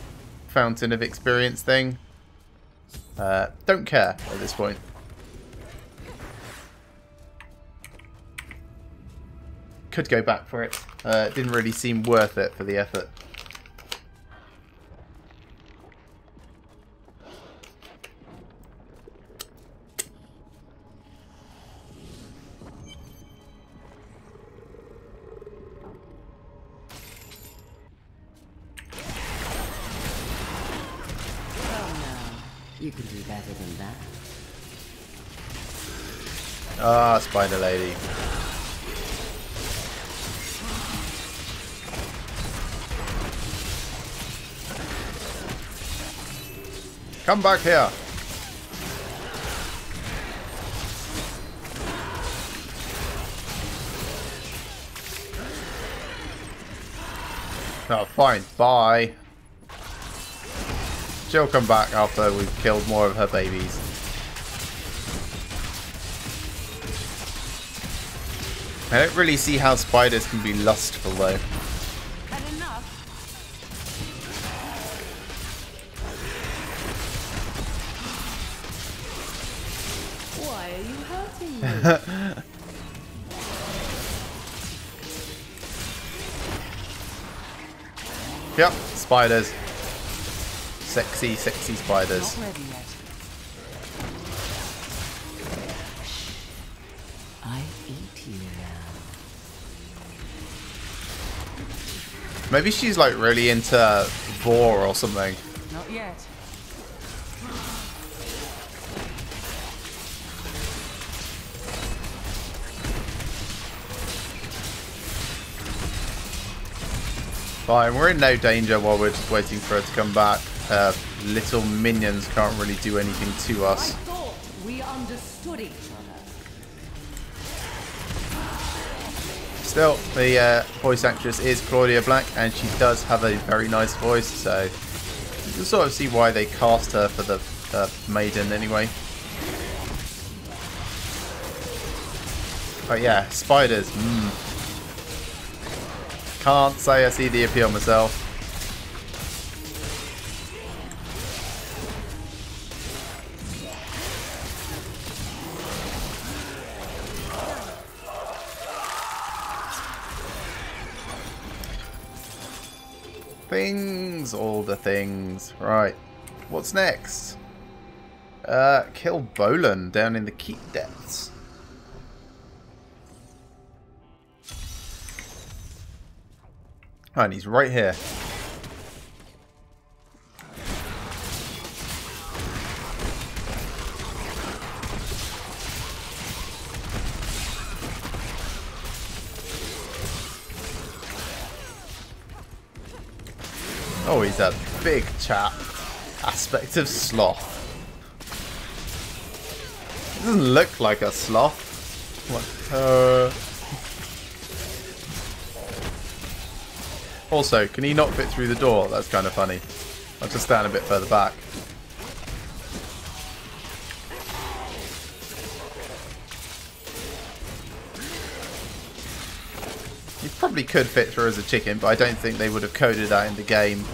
Fountain of Experience thing. Don't care at this point. Could go back for it. It didn't really seem worth it for the effort. You can do better than that. Ah, Spider Lady. Come back here. Oh, fine. Bye. She'll come back after we've killed more of her babies. I don't really see how spiders can be lustful though. Had enough? Why are you hurting me? Yep, spiders. Sexy, sexy spiders. Not ready yet. I eat you now. Maybe she's like really into vor or something. Not yet. Fine, we're in no danger while we're just waiting for her to come back. Little minions can't really do anything to us. I thought we understood each other. Still, the voice actress is Claudia Black, and she does have a very nice voice, so you can sort of see why they cast her for the maiden anyway. But yeah, spiders. Can't say I see the appeal myself. things. All the things. Right. What's next? Kill Bolin down in the keep depths. Oh, and he's right here. Oh, he's a big chap. Aspect of sloth. He doesn't look like a sloth. What? Also, can he not fit through the door? That's kind of funny. I'll just stand a bit further back. He probably could fit through as a chicken, but I don't think they would have coded that in the game.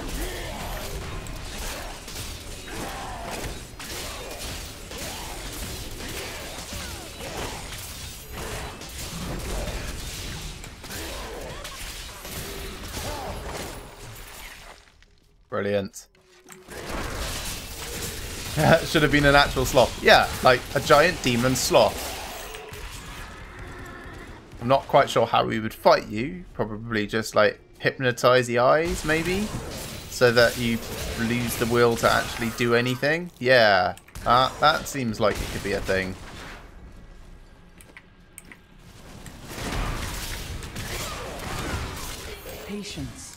Brilliant. Should have been an actual sloth. Yeah, like a giant demon sloth. I'm not quite sure how we would fight you. Probably just like hypnotize the eyes, maybe? So that you lose the will to actually do anything. Yeah, that seems like it could be a thing. Patience.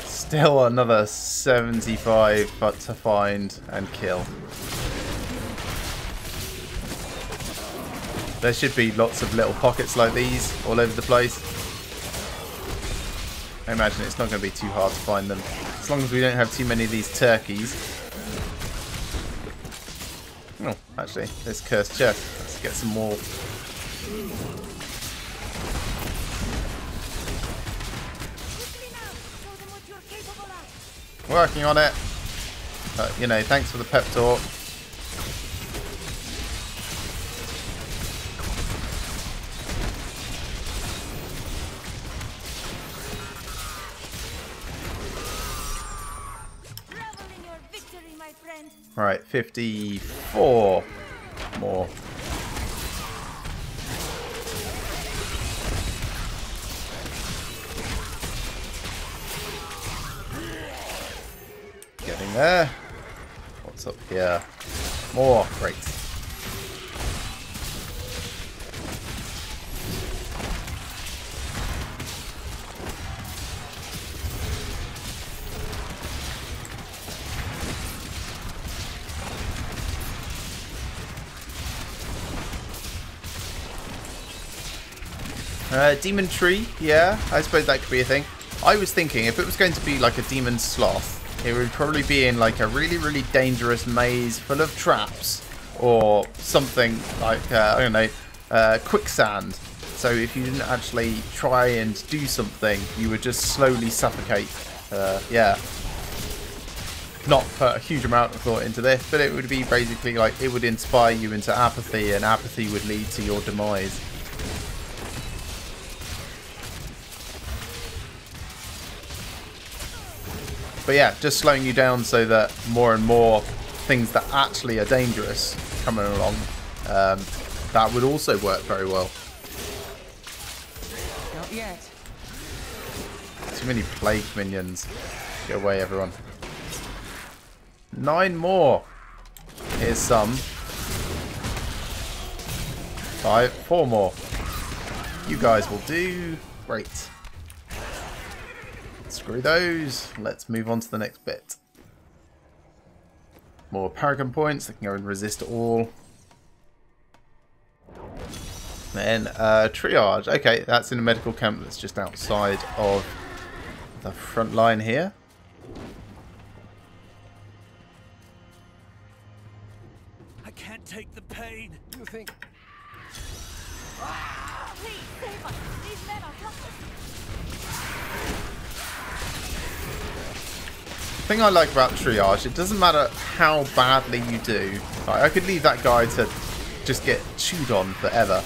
Still another 75 but to find and kill. There should be lots of little pockets like these all over the place. I imagine it's not going to be too hard to find them. As long as we don't have too many of these turkeys. Oh, actually, there's cursed chest. Let's get some more. Working on it. You know, thanks for the pep talk. Right, 54 more. Getting there. What's up here? More. Great. Demon tree, yeah, I suppose that could be a thing. I was thinking if it was going to be like a demon sloth, it would probably be in like a really, really dangerous maze full of traps or something like, I don't know, quicksand. So if you didn't actually try and do something, you would just slowly suffocate. Yeah. Not put a huge amount of thought into this, but it would be basically like it would inspire you into apathy, and apathy would lead to your demise. But yeah, just slowing you down so that more and more things that actually are dangerous coming along, that would also work very well. Not yet. Too many plague minions. Go away, everyone. 9 more. Here's some. 4 more. You guys will do. Great. Screw those. Let's move on to the next bit. More paragon points. They can go and resist all. Then triage. Okay, that's in a medical camp that's just outside of the front line here. I can't take the pain. You think? Please save us. These men are helpless. The thing I like about triage, it doesn't matter how badly you do. Like, I could leave that guy to just get chewed on forever.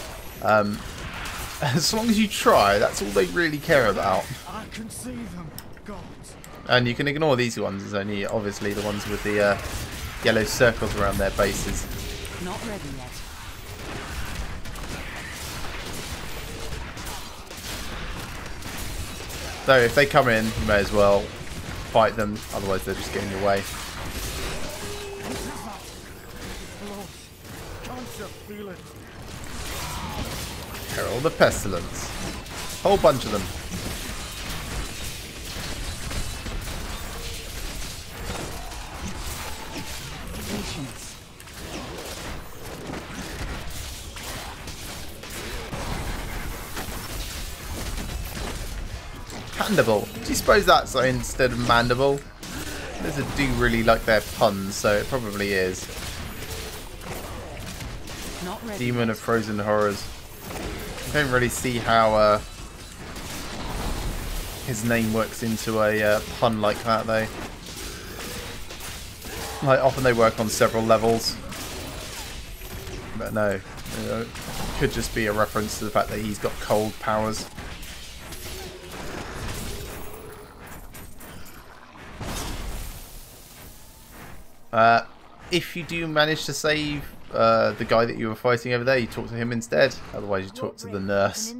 As long as you try, that's all they really care about. I can see them, gods. And you can ignore these ones. It's only obviously the ones with the yellow circles around their bases. Not ready yet. So if they come in, you may as well fight them. Otherwise, they're just getting in your way. Can't you feel it? Herald the Pestilence. Whole bunch of them. Patience. Mandible. Do you suppose that's instead of mandible? Those do really like their puns, so it probably is. Not ready. Demon of Frozen Horrors. I don't really see how his name works into a pun like that, though. Like, often they work on several levels. But no. It could just be a reference to the fact that he's got cold powers. If you do manage to save the guy that you were fighting over there, you talk to him instead. Otherwise, you talk to the nurse.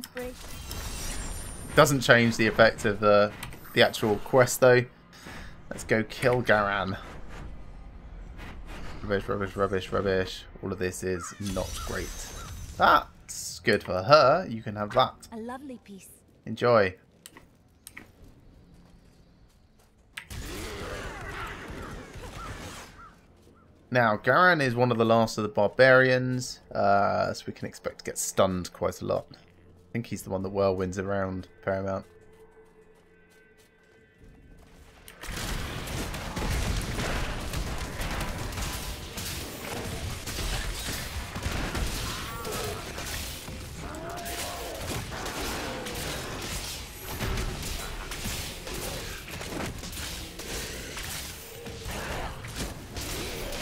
Doesn't change the effect of the actual quest, though. Let's go kill Garan. Rubbish, rubbish, rubbish, rubbish. All of this is not great. That's good for her. You can have that. A lovely piece. Enjoy. Now, Garan is one of the last of the barbarians, so we can expect to get stunned quite a lot. I think he's the one that whirlwinds around a fair amount.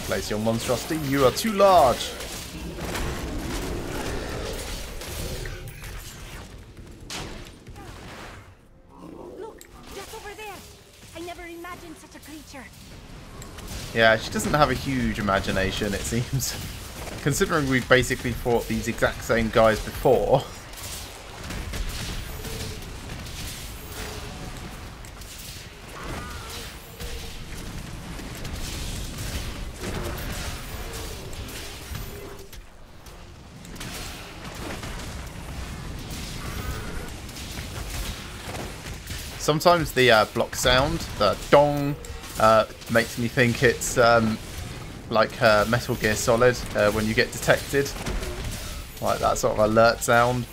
Place your monstrosity. You are too large. Look, just over there. I never imagined such a creature. Yeah, she doesn't have a huge imagination, it seems. Considering we've basically fought these exact same guys before. Sometimes the block sound, the dong, makes me think it's like Metal Gear Solid when you get detected. Like that sort of alert sound.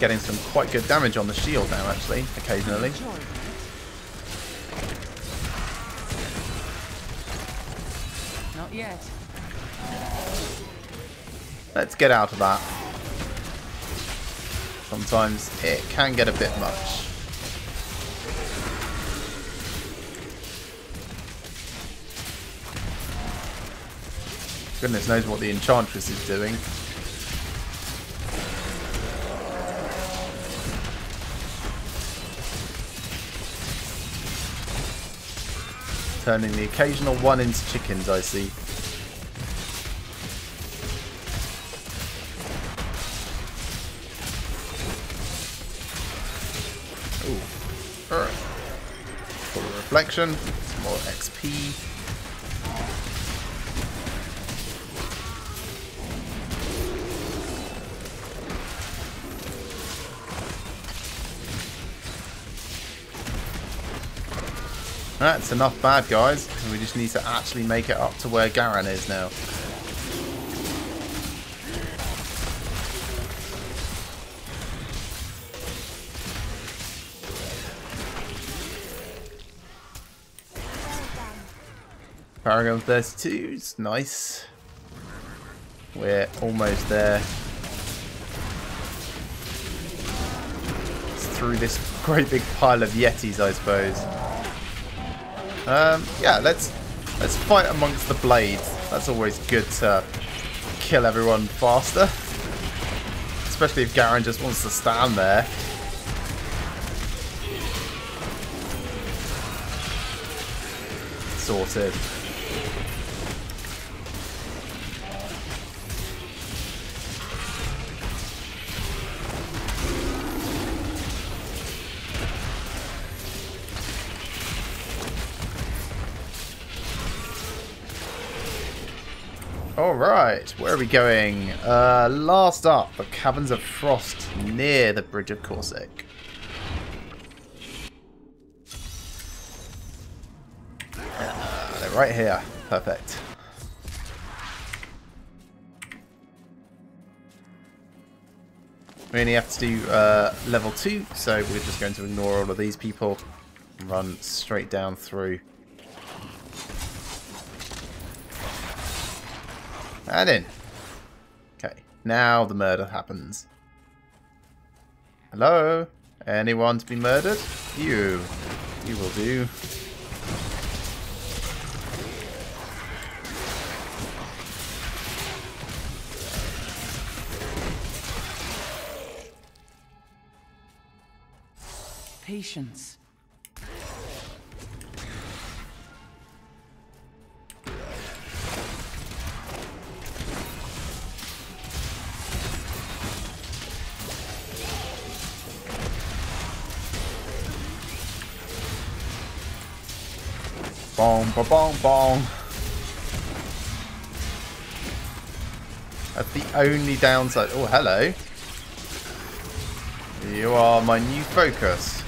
Getting some quite good damage on the shield now, actually, occasionally. Not yet. Let's get out of that. Sometimes it can get a bit much. Goodness knows what the Enchantress is doing. Turning the occasional one into chickens, I see. Ooh. Alright. Full of reflection. Some more XP. That's enough bad guys. We just need to actually make it up to where Garan is now. Paragon 32's nice. We're almost there. It's through this great big pile of Yetis, I suppose. Yeah, let's fight amongst the blades. That's always good to kill everyone faster. Especially if Garen just wants to stand there. Sorted. Alright, where are we going? Last up, the Caverns of Frost near the Bridge of Corsic. They're right here. Perfect. We only have to do level 2, so we're just going to ignore all of these people and run straight down through. And in. Okay, now the murder happens. Hello? Anyone to be murdered? You. You will do. Patience. Bong, ba bong, bong. That's the only downside. Oh, hello. You are my new focus.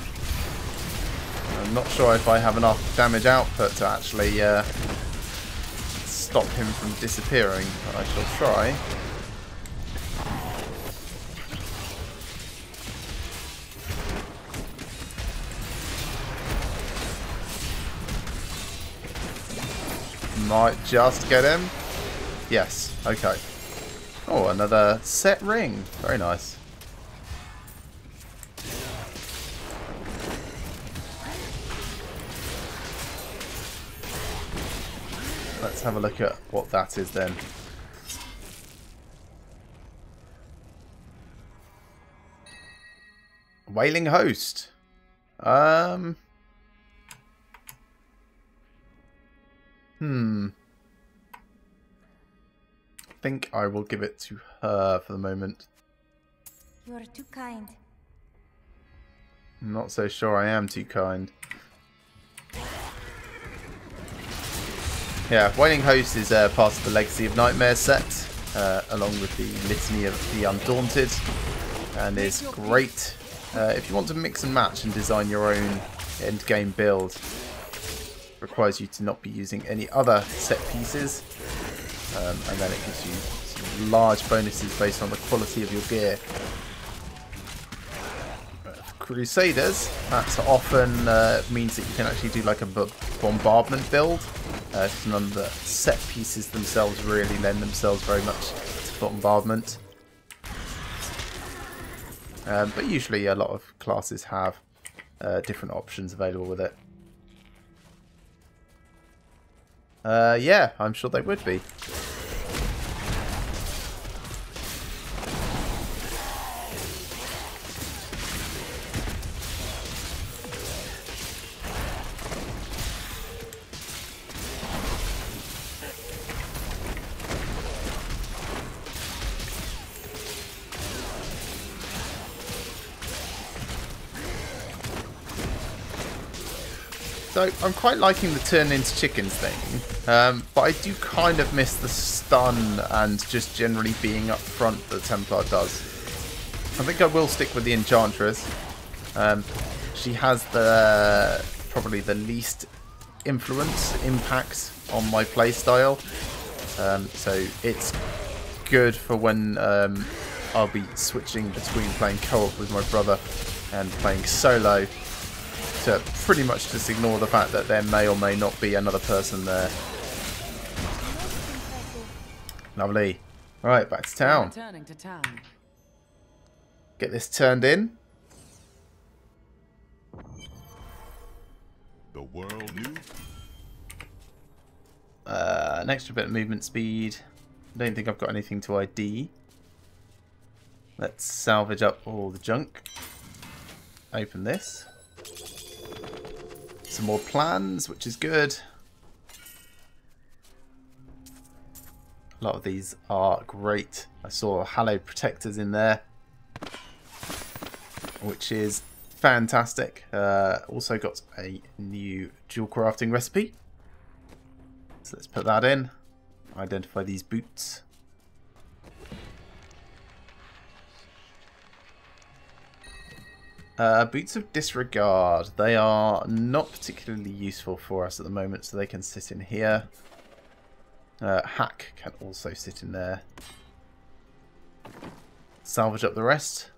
I'm not sure if I have enough damage output to actually stop him from disappearing, but I shall try. Might just get him. Yes, okay. Oh, another set ring. Very nice. Let's have a look at what that is then. Wailing Host. I think I will give it to her for the moment. You're too kind. I'm not so sure I am too kind. Yeah, Wailing Host is part of the Legacy of Nightmare set, along with the Litany of the Undaunted, and is great if you want to mix and match and design your own endgame build. Requires you to not be using any other set pieces, and then it gives you some large bonuses based on the quality of your gear. Crusaders, that's often means that you can actually do like a bombardment build, because none of the set pieces themselves really lend themselves very much to bombardment. But usually a lot of classes have different options available with it. Yeah, I'm sure they would be. So I'm quite liking the turn into chickens thing, but I do kind of miss the stun and just generally being up front that Templar does. I think I will stick with the Enchantress. She has probably the least impact on my playstyle, so it's good for when I'll be switching between playing co-op with my brother and playing solo, to pretty much just ignore the fact that there may or may not be another person there. Lovely. Right, back to town. Returning to town. Get this turned in. The world new. An extra bit of movement speed. I don't think I've got anything to ID. Let's salvage up all the junk. Open this. Some more plans, which is good. A lot of these are great. I saw Halo Protectors in there, which is fantastic. Also got a new dual crafting recipe. So let's put that in. Identify these boots. Boots of Disregard. They are not particularly useful for us at the moment, so they can sit in here. Hack can also sit in there. Salvage up the rest.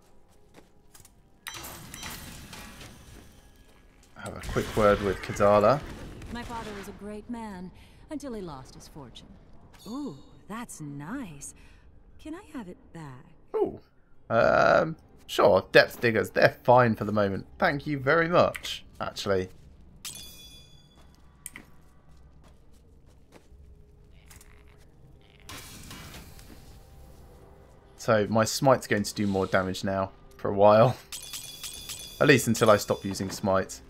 Have a quick word with Kadala. My father was a great man until he lost his fortune. Ooh, that's nice. Can I have it back? Ooh. Sure, depth diggers. They're fine for the moment. Thank you very much, actually. So my smite's going to do more damage now for a while. At least until I stop using smite.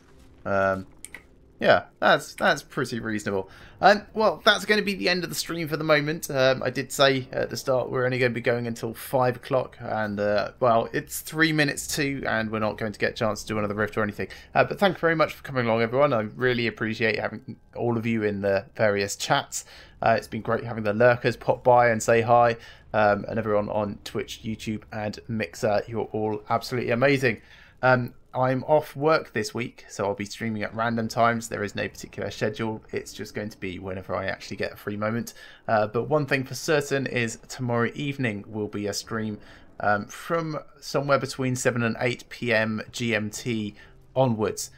Yeah, that's pretty reasonable. Well, that's going to be the end of the stream for the moment. I did say at the start we're only going to be going until 5 o'clock, and well, it's 3 minutes to, and we're not going to get a chance to do another rift or anything. But thank you very much for coming along, everyone. I really appreciate having all of you in the various chats. It's been great having the lurkers pop by and say hi, and everyone on Twitch, YouTube, and Mixer. You're all absolutely amazing. I'm off work this week, so I'll be streaming at random times. There is no particular schedule. It's just going to be whenever I actually get a free moment. But one thing for certain is tomorrow evening will be a stream from somewhere between 7 and 8 PM GMT onwards.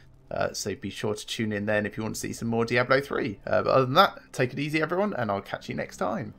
So be sure to tune in then if you want to see some more Diablo 3. But other than that, take it easy, everyone, and I'll catch you next time.